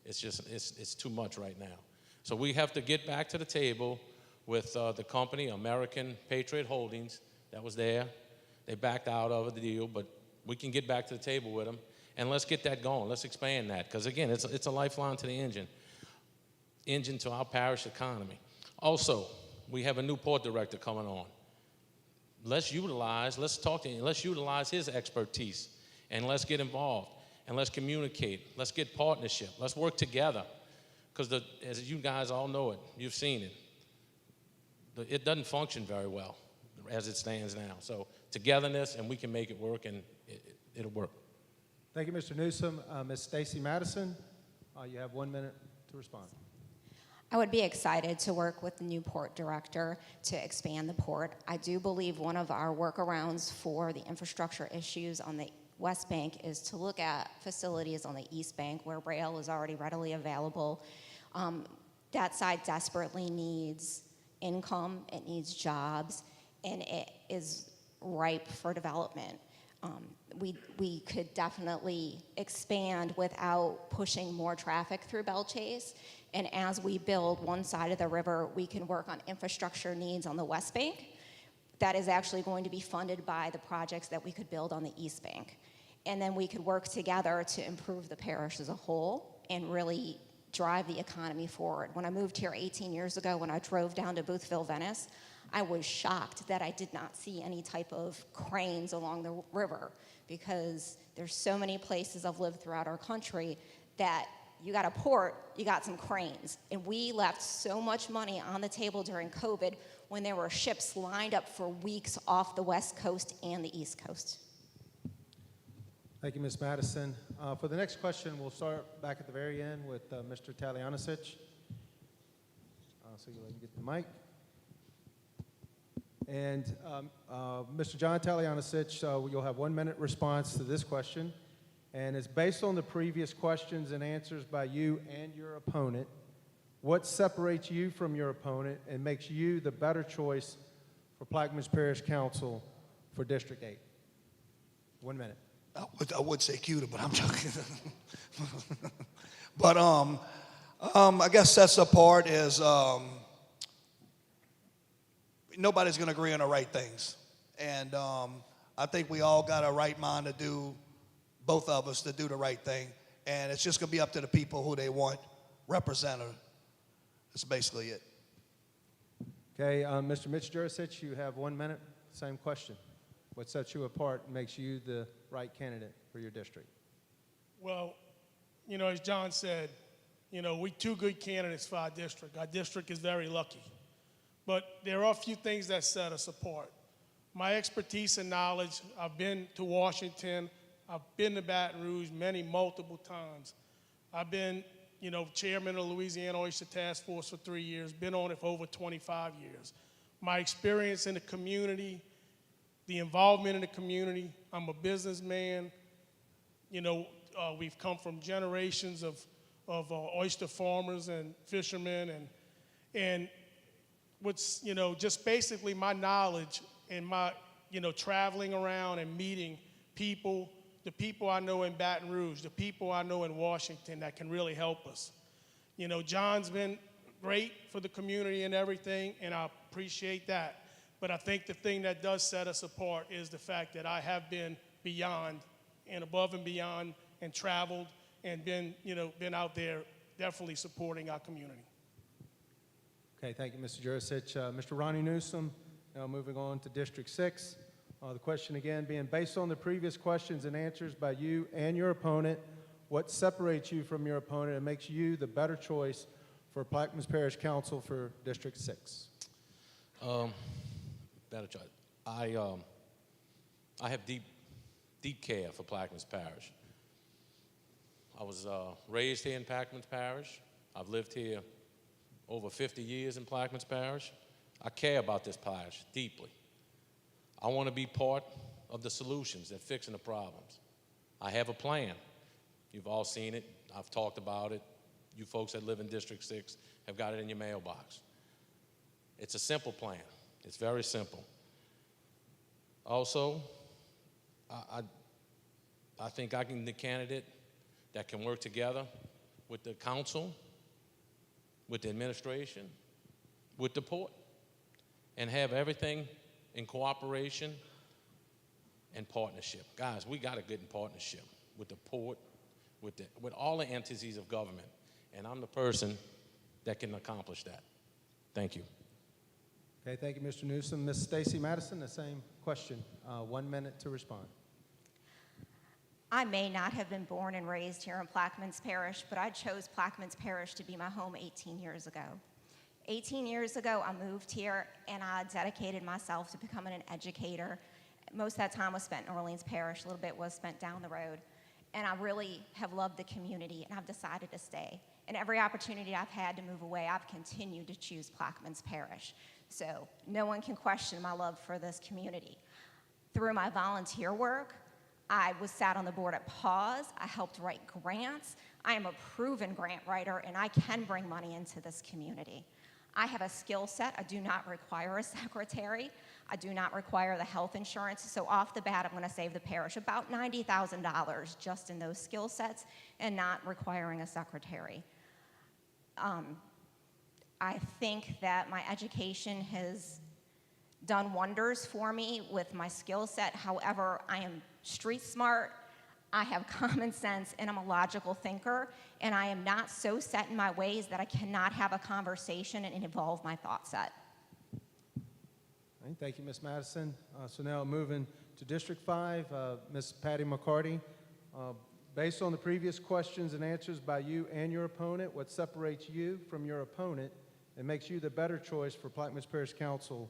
It's too much right now. So we have to get back to the table with the company, American Patriot Holdings, that was there. They backed out of the deal, but we can get back to the table with them, and let's get that going. Let's expand that, because again, it's a lifeline to the engine to our parish economy. Also, we have a new port director coming on. Let's talk to him, let's utilize his expertise, and let's get involved, and let's communicate. Let's get partnership. Let's work together, because as you guys all know it, you've seen it. It doesn't function very well as it stands now. So togetherness, and we can make it work, and it'll work. Thank you, Mr. Newsom. Ms. Stacy Madison, you have 1 minute to respond. I would be excited to work with the new port director to expand the port. I do believe one of our workarounds for the infrastructure issues on the West Bank is to look at facilities on the East Bank where rail is already readily available. That side desperately needs income, it needs jobs, and it is ripe for development. We could definitely expand without pushing more traffic through Belle Chase. And as we build one side of the river, we can work on infrastructure needs on the West Bank. That is actually going to be funded by the projects that we could build on the East Bank. And then we could work together to improve the parish as a whole and really drive the economy forward. When I moved here 18 years ago, when I drove down to Boothville, Venice, I was shocked that I did not see any type of cranes along the river, because there's so many places I've lived throughout our country that you got a port, you got some cranes. And we left so much money on the table during COVID when there were ships lined up for weeks off the West Coast and the East Coast. Thank you, Ms. Madison. For the next question, we'll start back at the very end with Mr. Talianosich. So you let me get the mic. And Mr. John Talianosich, you'll have 1 minute response to this question. And it's based on the previous questions and answers by you and your opponent. What separates you from your opponent and makes you the better choice for Plaquemines Parish Council for District 8? 1 minute. I would say cuter, but I'm joking. But I guess sets apart is nobody's going to agree on the right things. And I think we all got a right mind to do, both of us, to do the right thing. And it's just going to be up to the people who they want represented. That's basically it. Okay, Mr. Mitch Jurasich, you have 1 minute. Same question. What sets you apart and makes you the right candidate for your district? Well, as John said, we two good candidates for our district. Our district is very lucky. But there are a few things that set us apart. My expertise and knowledge, I've been to Washington, I've been to Baton Rouge multiple times. I've been, chairman of the Louisiana Oyster Task Force for 3 years, been on it for over 25 years. My experience in the community, the involvement in the community, I'm a businessman. We've come from generations of oyster farmers and fishermen, and what's, just basically my knowledge and my, traveling around and meeting people, the people I know in Baton Rouge, the people I know in Washington that can really help us. John's been great for the community and everything, and I appreciate that. But I think the thing that does set us apart is the fact that I have been beyond and above and beyond and traveled and been out there definitely supporting our community. Okay, thank you, Mr. Jurasich. Mr. Ronnie Newsom, now moving on to District 6. The question again being, based on the previous questions and answers by you and your opponent, what separates you from your opponent and makes you the better choice for Plaquemines Parish Council for District 6? Better choice. I have deep care for Plaquemines Parish. I was raised here in Plaquemines Parish. I've lived here over 50 years in Plaquemines Parish. I care about this parish deeply. I want to be part of the solutions that fixing the problems. I have a plan. You've all seen it. I've talked about it. You folks that live in District 6 have got it in your mailbox. It's a simple plan. It's very simple. Also, I think I can be the candidate that can work together with the council, with the administration, with the port, and have everything in cooperation and partnership. Guys, we got to get in partnership with the port, with all the entities of government. And I'm the person that can accomplish that. Thank you. Okay, thank you, Mr. Newsom. Ms. Stacy Madison, the same question. 1 minute to respond. I may not have been born and raised here in Plaquemines Parish, but I chose Plaquemines Parish to be my home 18 years ago. 18 years ago, I moved here and I dedicated myself to becoming an educator. Most of that time was spent in Orleans Parish, a little bit was spent down the road. And I really have loved the community and I've decided to stay. And every opportunity I've had to move away, I've continued to choose Plaquemines Parish. So no one can question my love for this community. Through my volunteer work, I was sat on the board at PAWS. I helped write grants. I am a proven grant writer, and I can bring money into this community. I have a skill set. I do not require a secretary. I do not require the health insurance. So off the bat, I'm going to save the parish about $90,000 just in those skill sets and not requiring a secretary. I think that my education has done wonders for me with my skill set. However, I am street smart, I have common sense, and I'm a logical thinker, and I am not so set in my ways that I cannot have a conversation and evolve my thought set. All right, thank you, Ms. Madison. So now moving to District 5, Ms. Patty McCarty. Based on the previous questions and answers by you and your opponent, what separates you from your opponent and makes you the better choice for Plaquemines Parish Council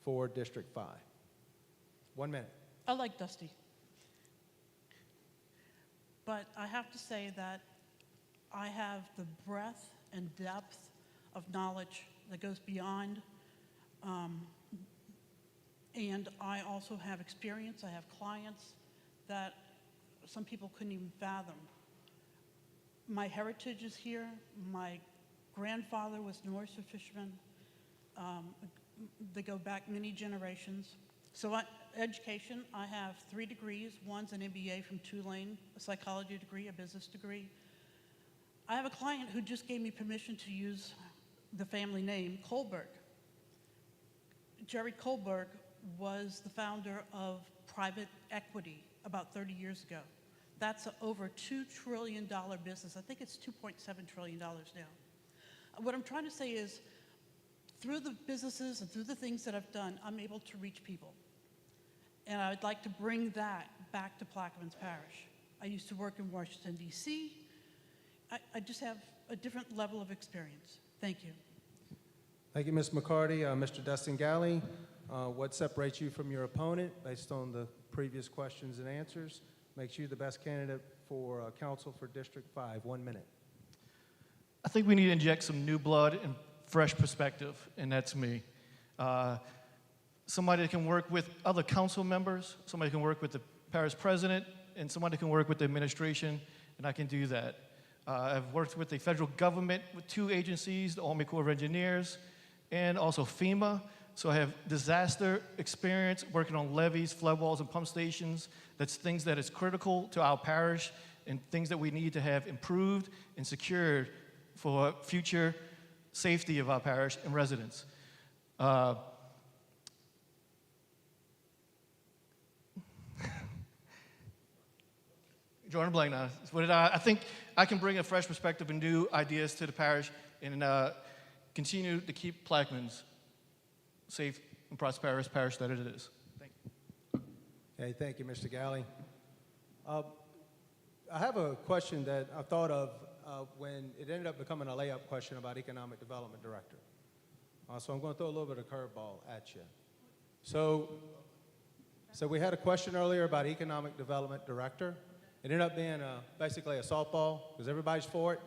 for District 5? 1 minute. I like Dusty. But I have to say that I have the breadth and depth of knowledge that goes beyond, and I also have experience. I have clients that some people couldn't even fathom. My heritage is here. My grandfather was an oyster fisherman. They go back many generations. So education, I have 3 degrees. One's an MBA from Tulane, a psychology degree, a business degree. I have a client who just gave me permission to use the family name Kohlberg. Jerry Kohlberg was the founder of private equity about 30 years ago. That's an over $2 trillion business. I think it's $2.7 trillion now. What I'm trying to say is, through the businesses and through the things that I've done, I'm able to reach people. And I would like to bring that back to Plaquemines Parish. I used to work in Washington, D.C. I just have a different level of experience. Thank you. Thank you, Ms. McCarty. Mr. Dustin Galley, what separates you from your opponent based on the previous questions and answers makes you the best candidate for council for District 5? 1 minute. I think we need to inject some new blood and fresh perspective, and that's me. Somebody that can work with other council members, somebody can work with the parish president, and somebody can work with the administration, and I can do that. I've worked with the federal government with 2 agencies, the Army Corps of Engineers, and also FEMA. So I have disaster experience working on levees, flood walls, and pump stations. That's things that is critical to our parish and things that we need to have improved and secured for future safety of our parish and residents. Drawing a blank now. I think I can bring a fresh perspective and new ideas to the parish and continue to keep Plaquemines safe and prosperous parish that it is. Thank you. Okay, thank you, Mr. Galley. I have a question that I thought of when it ended up becoming a layup question about Economic Development Director. So I'm going to throw a little bit of curveball at you. So we had a question earlier about Economic Development Director. It ended up being basically a softball because everybody's for it.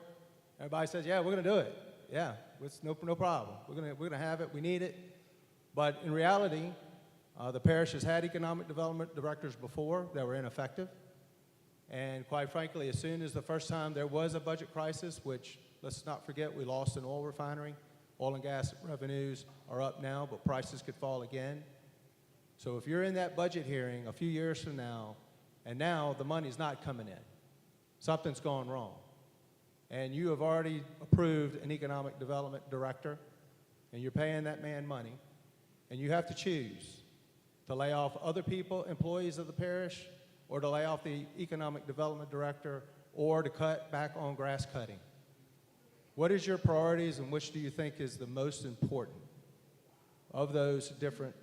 Everybody says, yeah, we're going to do it. Yeah, it's no problem. We're going to have it. We need it. But in reality, the parish has had economic development directors before that were ineffective. And quite frankly, as soon as the first time there was a budget crisis, which let's not forget, we lost an oil refinery. Oil and gas revenues are up now, but prices could fall again. So if you're in that budget hearing a few years from now, and now the money's not coming in, something's gone wrong. And you have already approved an economic development director, and you're paying that man money, and you have to choose. to lay off other people, employees of the parish, or to lay off the economic development director, or to cut back on grass cutting? What is your priorities, and which do you think is the most important of those different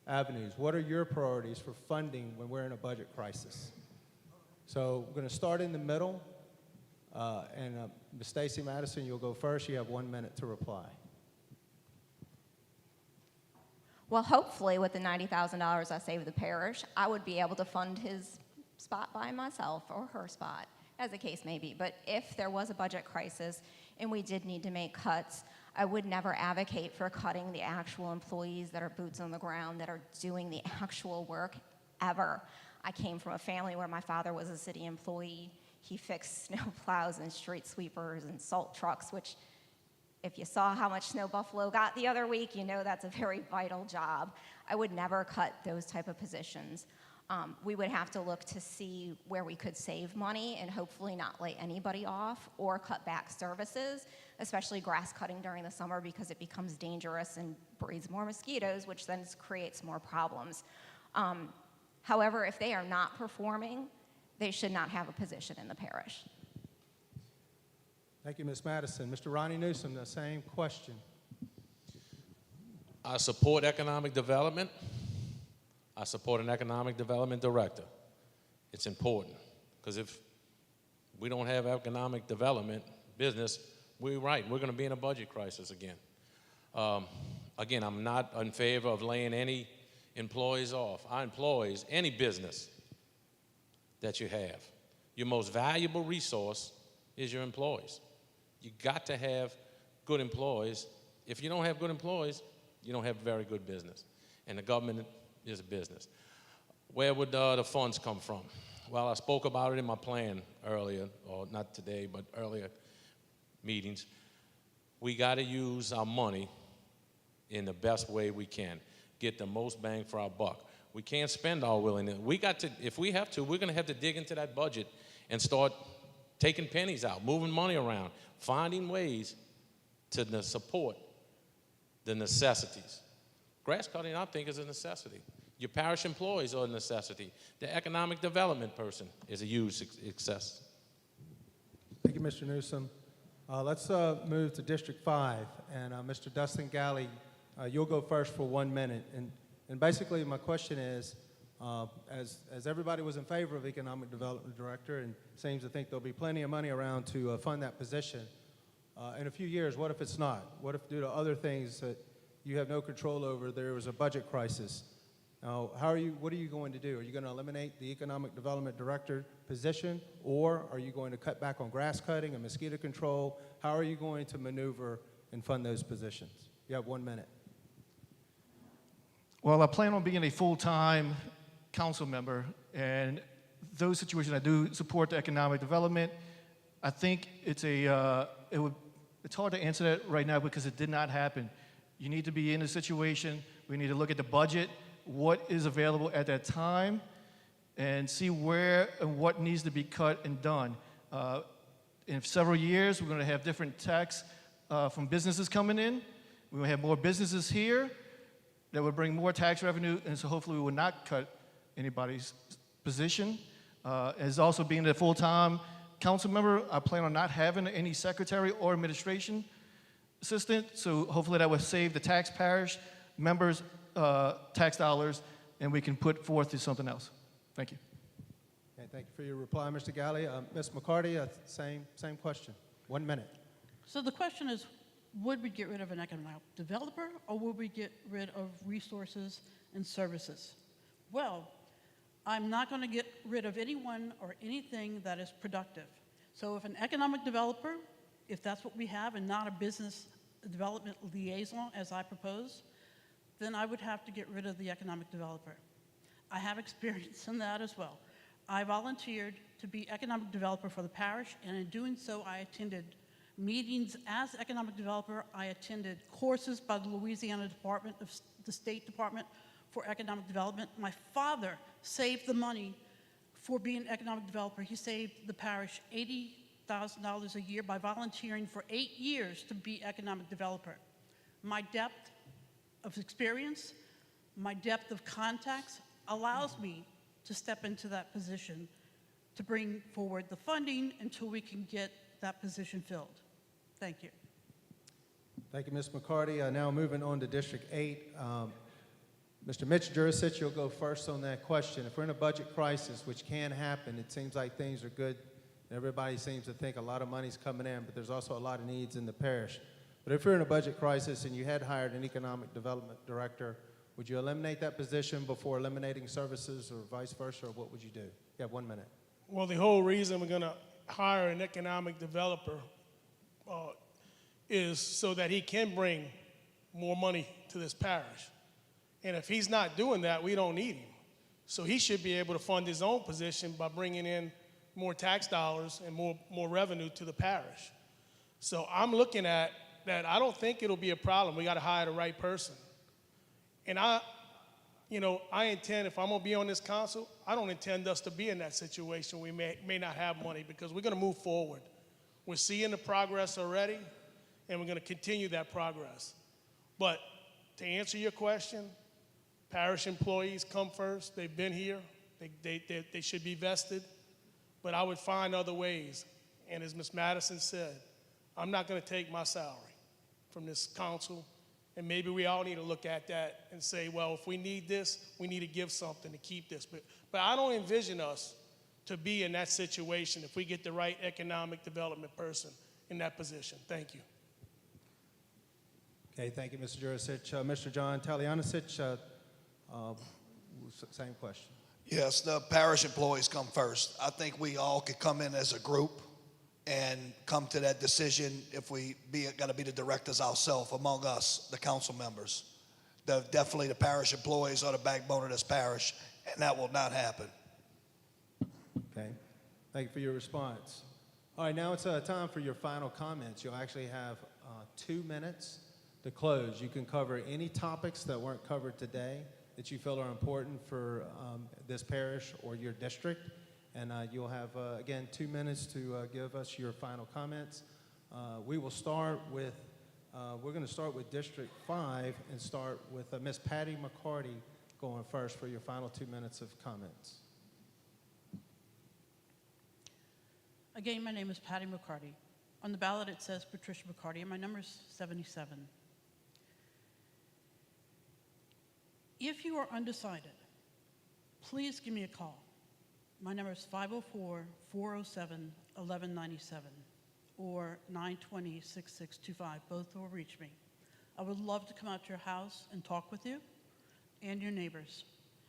avenues? What are your priorities for funding when we're in a budget crisis? So we're going to start in the middle, Ms. Stacy Madison, you'll go first. You have 1 minute to reply. Well, hopefully with the $90,000 I saved the parish, I would be able to fund his spot by myself, or her spot, as the case may be. But if there was a budget crisis and we did need to make cuts, I would never advocate for cutting the actual employees that are boots on the ground, that are doing the actual work, ever. I came from a family where my father was a city employee. He fixed snow plows and street sweepers and salt trucks, which, if you saw how much snow Buffalo got the other week, you know that's a very vital job. I would never cut those type of positions. We would have to look to see where we could save money and hopefully not lay anybody off or cut back services, especially grass cutting during the summer, because it becomes dangerous and breeds more mosquitoes, which then creates more problems. However, if they are not performing, they should not have a position in the parish. Thank you, Ms. Madison. Mr. Ronnie Newsom, the same question. I support economic development. I support an economic development director. It's important, because if we don't have economic development business, we're going to be in a budget crisis again. Again, I'm not in favor of laying any employees off. Our employees, any business that you have, your most valuable resource is your employees. You got to have good employees. If you don't have good employees, you don't have very good business. And the government is a business. Where would the funds come from? Well, I spoke about it in my plan earlier, or not today, but earlier meetings. We got to use our money in the best way we can, get the most bang for our buck. We can't spend all willy-nilly. We got to, if we have to, we're going to have to dig into that budget and start taking pennies out, moving money around, finding ways to support the necessities. Grass cutting, I think, is a necessity. Your parish employees are a necessity. The economic development person is a huge success. Thank you, Mr. Newsom. Let's move to District 5, and Mr. Dustin Galley, you'll go first for 1 minute. And basically, my question is, as everybody was in favor of economic development director and seems to think there'll be plenty of money around to fund that position, in a few years, what if it's not? What if, due to other things that you have no control over, there was a budget crisis? Now, what are you going to do? Are you going to eliminate the economic development director position, or are you going to cut back on grass cutting and mosquito control? How are you going to maneuver and fund those positions? You have 1 minute. Well, I plan on being a full-time council member, and those situations I do support the economic development. I think it's hard to answer that right now because it did not happen. You need to be in a situation. We need to look at the budget, what is available at that time, and see where and what needs to be cut and done. In several years, we're going to have different tax from businesses coming in. We're going to have more businesses here that would bring more tax revenue, and so hopefully we will not cut anybody's position. As also being a full-time council member, I plan on not having any secretary or administration assistant, so hopefully that would save the tax parish members tax dollars, and we can put forth to something else. Thank you. Okay, thank you for your reply, Mr. Galley. Ms. McCarty, same question. 1 minute. So the question is, would we get rid of an economic developer, or would we get rid of resources and services? Well, I'm not going to get rid of anyone or anything that is productive. So if an economic developer, if that's what we have and not a business development liaison as I propose, then I would have to get rid of the economic developer. I have experience in that as well. I volunteered to be economic developer for the parish, and in doing so, I attended meetings as economic developer. I attended courses by the Louisiana Department of the State Department for Economic Development. My father saved the money for being an economic developer. He saved the parish $80,000 a year by volunteering for 8 years to be economic developer. My depth of experience My depth of contacts allows me to step into that position to bring forward the funding until we can get that position filled. Thank you. Thank you, Ms. McCarty. Now moving on to District 8. Mr. Mitch Jurisic, you'll go first on that question. If we're in a budget crisis, which can happen, it seems like things are good. Everybody seems to think a lot of money's coming in, but there's also a lot of needs in the parish. But if you're in a budget crisis and you had hired an economic development director, would you eliminate that position before eliminating services or vice versa, or what would you do? You have 1 minute. Well, the whole reason we're going to hire an economic developer is so that he can bring more money to this parish. And if he's not doing that, we don't need him. So he should be able to fund his own position by bringing in more tax dollars and more revenue to the parish. So I'm looking at that. I don't think it'll be a problem. We got to hire the right person. And I intend, if I'm going to be on this council, I don't intend us to be in that situation. We may not have money because we're going to move forward. We're seeing the progress already, and we're going to continue that progress. But to answer your question, parish employees come first. They've been here. They should be vested. But I would find other ways. And as Ms. Madison said, I'm not going to take my salary from this council. And maybe we all need to look at that and say, well, if we need this, we need to give something to keep this. But I don't envision us to be in that situation if we get the right economic development person in that position. Thank you. Okay, thank you, Mr. Jurisic. Mr. John Talianisich, same question. Yes, the parish employees come first. I think we all could come in as a group and come to that decision if we got to be the directors ourselves among us, the council members. Definitely the parish employees are the backbone of this parish, and that will not happen. Okay, thank you for your response. All right, now it's time for your final comments. You'll actually have 2 minutes to close. You can cover any topics that weren't covered today that you feel are important for this parish or your district. And you'll have, again, 2 minutes to give us your final comments. We will start with, we're going to start with District 5 and start with Ms. Patty McCarty going first for your final 2 minutes of comments. Again, my name is Patty McCarty. On the ballot, it says Patricia McCarty, and my number is 77. If you are undecided, please give me a call. My number is 504-407-1197 or 920-6625. Both will reach me. I would love to come out to your house and talk with you and your neighbors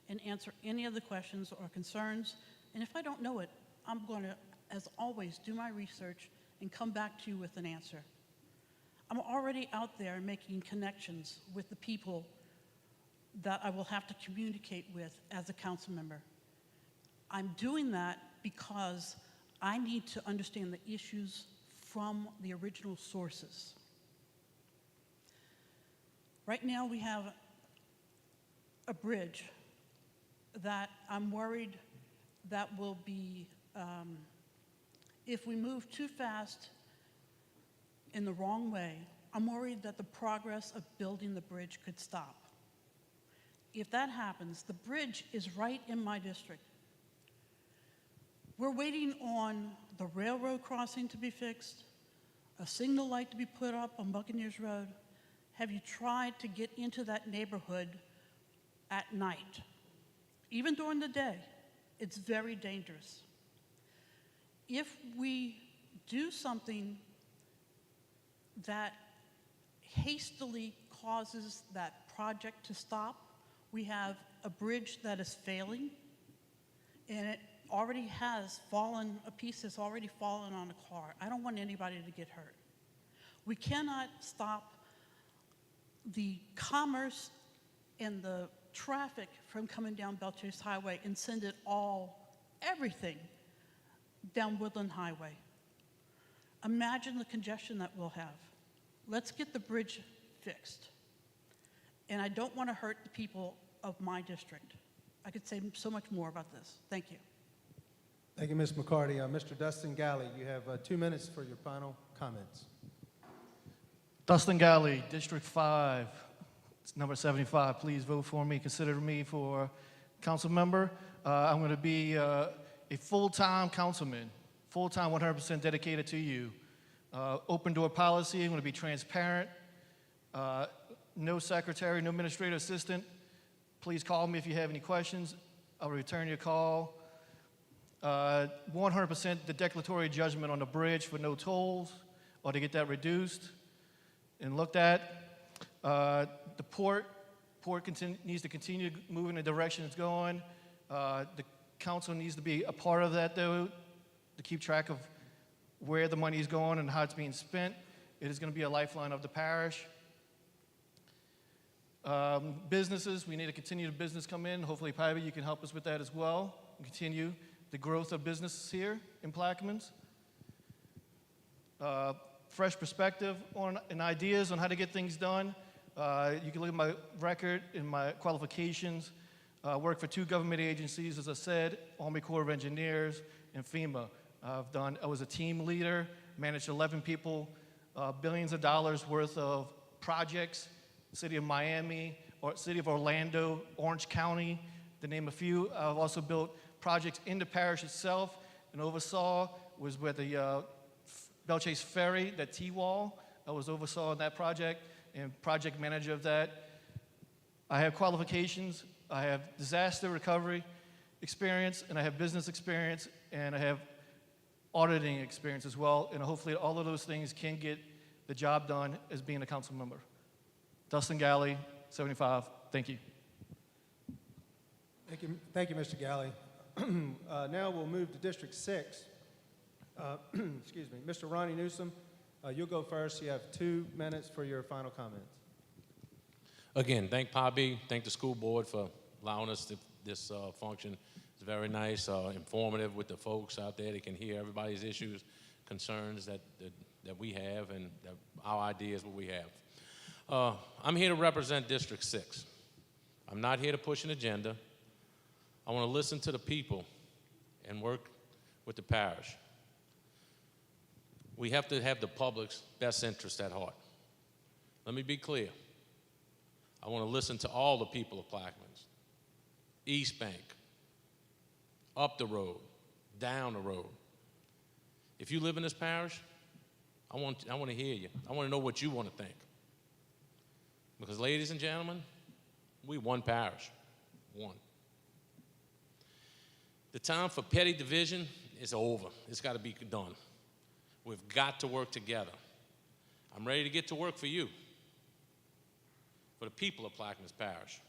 and answer any of the questions or concerns. And if I don't know it, I'm going to, as always, do my research and come back to you with an answer. I'm already out there making connections with the people that I will have to communicate with as a council member. I'm doing that because I need to understand the issues from the original sources. Right now we have a bridge that I'm worried that will be, if we move too fast in the wrong way, I'm worried that the progress of building the bridge could stop. If that happens, the bridge is right in my district. We're waiting on the railroad crossing to be fixed, a signal light to be put up on Buccaneers Road. Have you tried to get into that neighborhood at night? Even during the day, it's very dangerous. If we do something that hastily causes that project to stop, we have a bridge that is failing, and it already has fallen, a piece has already fallen on a car. I don't want anybody to get hurt. We cannot stop the commerce and the traffic from coming down Belchase Highway and send it all, everything, down Woodland Highway. Imagine the congestion that we'll have. Let's get the bridge fixed. And I don't want to hurt the people of my district. I could say so much more about this. Thank you. Thank you, Ms. McCarty. Mr. Dustin Galley, you have 2 minutes for your final comments. Dustin Galley, District 5. number 75. Please vote for me. Consider me for council member. I'm going to be a full-time councilman, full-time, 100% dedicated to you. Open door policy. I'm going to be transparent. No secretary, no administrative assistant. Please call me if you have any questions. I'll return your call. 100% the declaratory judgment on the bridge for no tolls or to get that reduced and looked at. The port needs to continue moving the direction it's going. The council needs to be a part of that, though, to keep track of where the money is going and how it's being spent. It is going to be a lifeline of the parish. Businesses, we need to continue the business come in. Hopefully, PABI, you can help us with that as well. Continue the growth of businesses here in Plaquemines. Fresh perspective on and ideas on how to get things done. You can look at my record and my qualifications. Worked for 2 government agencies, as I said, Army Corps of Engineers and FEMA. I was a team leader, managed 11 people, billions of dollars worth of projects, City of Miami, or City of Orlando, Orange County, to name a few. I've also built projects in the parish itself and oversaw, was with the Belchase Ferry, that T-wall. I was oversaw that project and project manager of that. I have qualifications, I have disaster recovery experience, and I have business experience, and I have auditing experience as well, and hopefully all of those things can get the job done as being a council member. Dustin Galley, 75, thank you. Thank you, Mr. Galley. Now we'll move to District 6. Excuse me. Mr. Ronnie Newsom, you'll go first. You have 2 minutes for your final comments. Again, thank PABI, thank the school board for allowing us this function. It's very nice, informative with the folks out there. They can hear everybody's issues, concerns that we have, and our ideas, what we have. I'm here to represent District 6. I'm not here to push an agenda. I want to listen to the people and work with the parish. We have to have the public's best interest at heart. Let me be clear. I want to listen to all the people of Plaquemines, East Bank, up the road, down the road. If you live in this parish, I want to hear you. I want to know what you want to think. Because, ladies and gentlemen, we one parish, one. The time for petty division is over. It's got to be done. We've got to work together. I'm ready to get to work for you, for the people of Plaquemines Parish.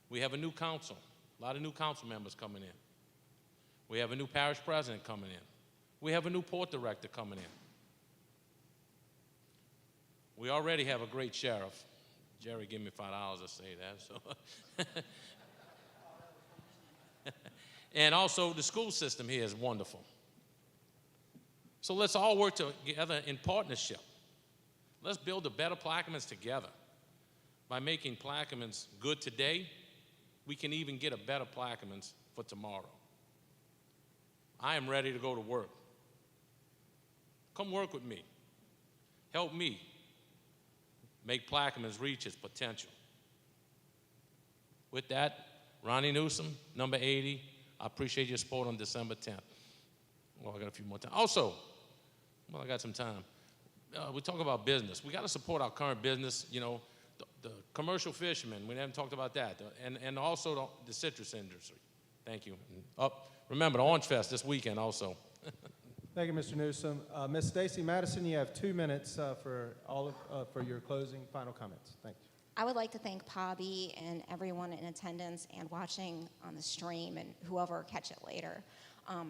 We have a new council, a lot of new council members coming in. We have a new parish president coming in. We have a new port director coming in. We already have a great sheriff. Jerry gave me $5 to say that. So. And also the school system here is wonderful. So let's all work together in partnership. Let's build a better Plaquemines together. By making Plaquemines good today, we can even get a better Plaquemines for tomorrow. I am ready to go to work. Come work with me. Help me make Plaquemines reach its potential. With that, Ronnie Newsom, number 80, I appreciate your support on December 10th. Well, I got a few more time. Also, well, I got some time. We talk about business. We got to support our current business, you know, the commercial fishermen. We haven't talked about that. And also the citrus industry. Thank you. Remember, the Orange Fest this weekend also. Thank you, Mr. Newsom. Ms. Stacy Madison, you have 2 minutes for your closing final comments. Thank you. I would like to thank PABI and everyone in attendance and watching on the stream and whoever catch it later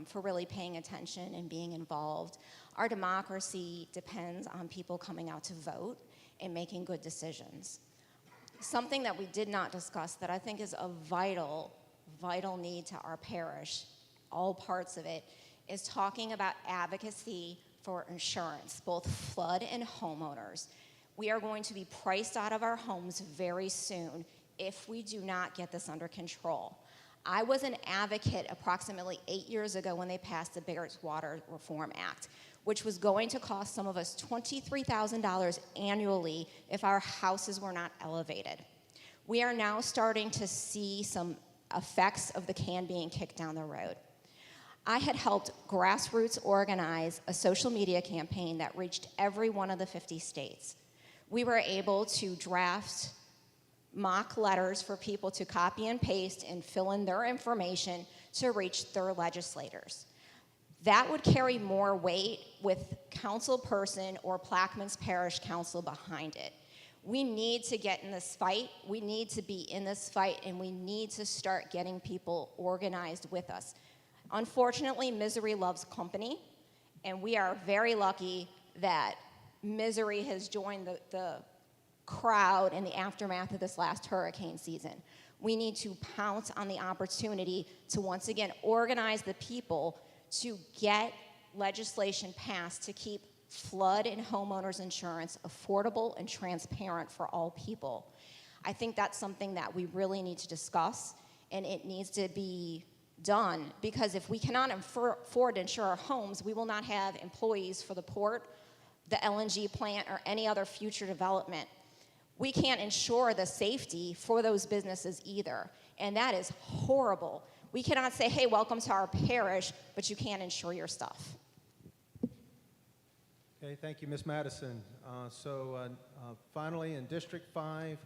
for really paying attention and being involved. Our democracy depends on people coming out to vote and making good decisions. Something that we did not discuss that I think is a vital need to our parish, all parts of it, is talking about advocacy for insurance, both flood and homeowners. We are going to be priced out of our homes very soon if we do not get this under control. I was an advocate approximately 8 years ago when they passed the Barrett's Water Reform Act. which was going to cost some of us $23,000 annually if our houses were not elevated. We are now starting to see some effects of the can being kicked down the road. I had helped grassroots organize a social media campaign that reached every one of the 50 states. We were able to draft mock letters for people to copy and paste and fill in their information to reach their legislators. That would carry more weight with councilperson or Plaquemines Parish Council behind it. We need to get in this fight, we need to be in this fight, and we need to start getting people organized with us. Unfortunately, misery loves company, and we are very lucky that misery has joined the crowd in the aftermath of this last hurricane season. We need to pounce on the opportunity to once again organize the people to get legislation passed to keep flood and homeowners insurance affordable and transparent for all people. I think that's something that we really need to discuss, and it needs to be done, because if we cannot afford to insure our homes, we will not have employees for the port, the LNG plant, or any other future development. We can't ensure the safety for those businesses either, and that is horrible. We cannot say, hey, welcome to our parish, but you can't insure your stuff. Okay, thank you, Ms. Madison. Finally, in District 5,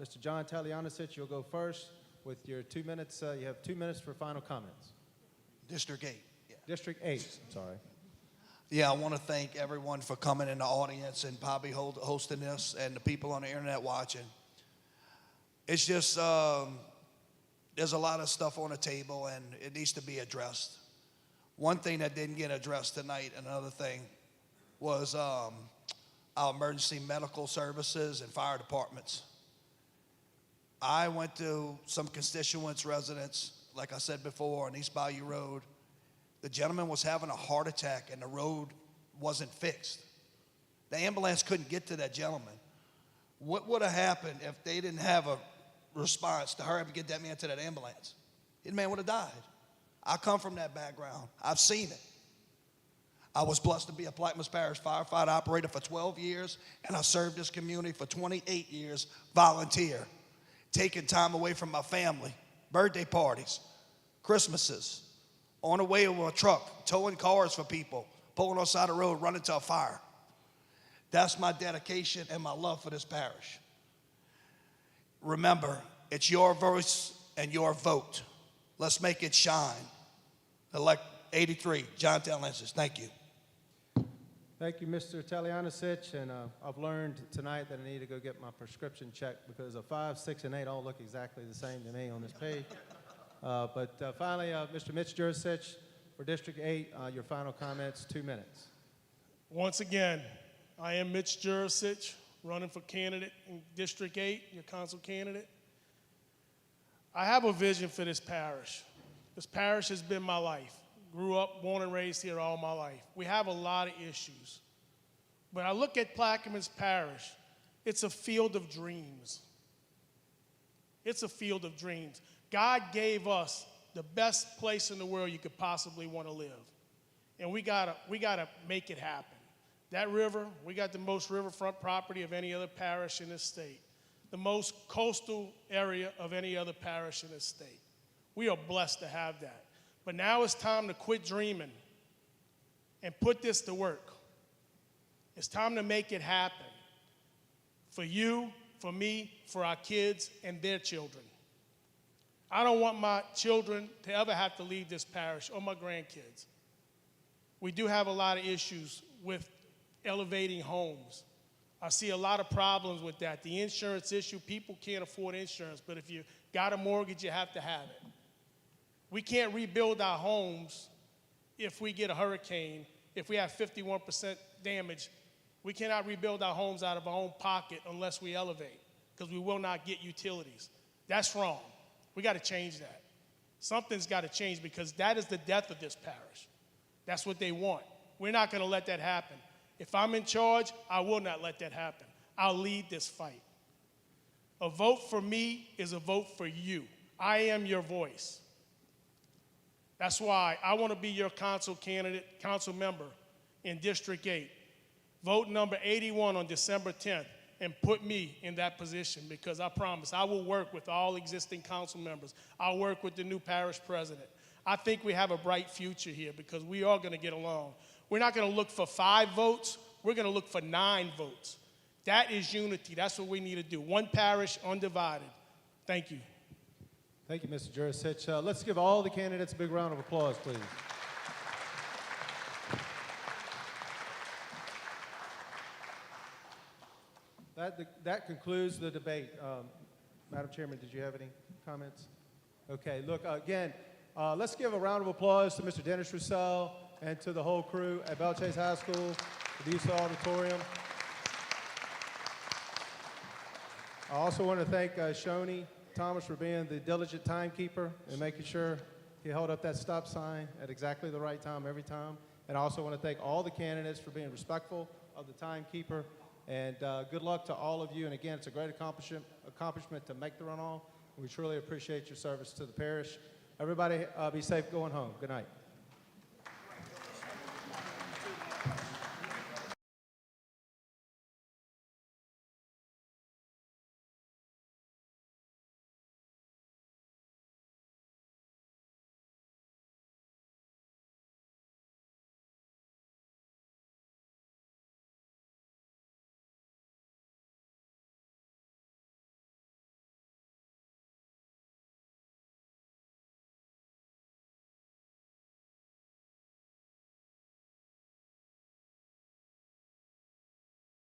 Mr. John Talianicich, you'll go first with your 2 minutes. You have 2 minutes for final comments. District 8. Yeah. District 8, I'm sorry. Yeah, I want to thank everyone for coming in the audience and PABI hosting this, and the people on the internet watching. It's just, there's a lot of stuff on the table, and it needs to be addressed. One thing that didn't get addressed tonight, another thing, was our emergency medical services and fire departments. I went to some constituents' residents, like I said before, on East Bayou Road. The gentleman was having a heart attack and the road wasn't fixed. The ambulance couldn't get to that gentleman. What would have happened if they didn't have a response to hurry up and get that man to that ambulance? That man would have died. I come from that background. I've seen it. I was blessed to be a Plaquemines Parish firefighter operator for 12 years, and I served this community for 28 years, volunteer, taking time away from my family, birthday parties, Christmases, on the way with a truck, towing cars for people, pulling on the side of the road, running to a fire. That's my dedication and my love for this parish. Remember, it's your voice and your vote. Let's make it shine. Elect 83, John Talianicich. Thank you. Thank you, Mr. Talianicich, and I've learned tonight that I need to go get my prescription checked because a 5, 6, and 8 all look exactly the same to me on this page. Finally, Mr. Mitch Jurasich for District 8, your final comments, 2 minutes. Once again, I am Mitch Jurasich, running for candidate in District 8, your council candidate. I have a vision for this parish. This parish has been my life. Grew up, born and raised here all my life. We have a lot of issues. When I look at Plaquemines Parish, it's a field of dreams. It's a field of dreams. God gave us the best place in the world you could possibly want to live. And we gotta make it happen. That river, we got the most riverfront property of any other parish in this state. The most coastal area of any other parish in this state. We are blessed to have that. But now it's time to quit dreaming and put this to work. It's time to make it happen for you, for me, for our kids and their children. I don't want my children to ever have to leave this parish or my grandkids. We do have a lot of issues with elevating homes. I see a lot of problems with that. The insurance issue, people can't afford insurance, but if you got a mortgage, you have to have it. We can't rebuild our homes if we get a hurricane, if we have 51% damage. We cannot rebuild our homes out of our own pocket unless we elevate, because we will not get utilities. That's wrong. We got to change that. Something's got to change, because that is the death of this parish. That's what they want. We're not going to let that happen. If I'm in charge, I will not let that happen. I'll lead this fight. A vote for me is a vote for you. I am your voice. That's why I want to be your council candidate, council member in District 8. Vote number 81 on December 10th and put me in that position, because I promise I will work with all existing council members. I'll work with the new parish president. I think we have a bright future here because we are going to get along. We're not going to look for 5 votes. We're going to look for 9 votes. That is unity. That's what we need to do. One parish, undivided. Thank you. Thank you, Mr. Jurasich. Let's give all the candidates a big round of applause, please. That concludes the debate. Madam Chairman, did you have any comments? Okay, look, again, let's give a round of applause to Mr. Dennis Roussel and to the whole crew at Belle Chase High School, the Youth Auditorium. I also want to thank Shoni Thomas for being the diligent timekeeper and making sure he held up that stop sign at exactly the right time every time. And I also want to thank all the candidates for being respectful of the timekeeper. And good luck to all of you. And again, it's a great accomplishment to make the runoff. We truly appreciate your service to the parish. Everybody be safe going home. Good night.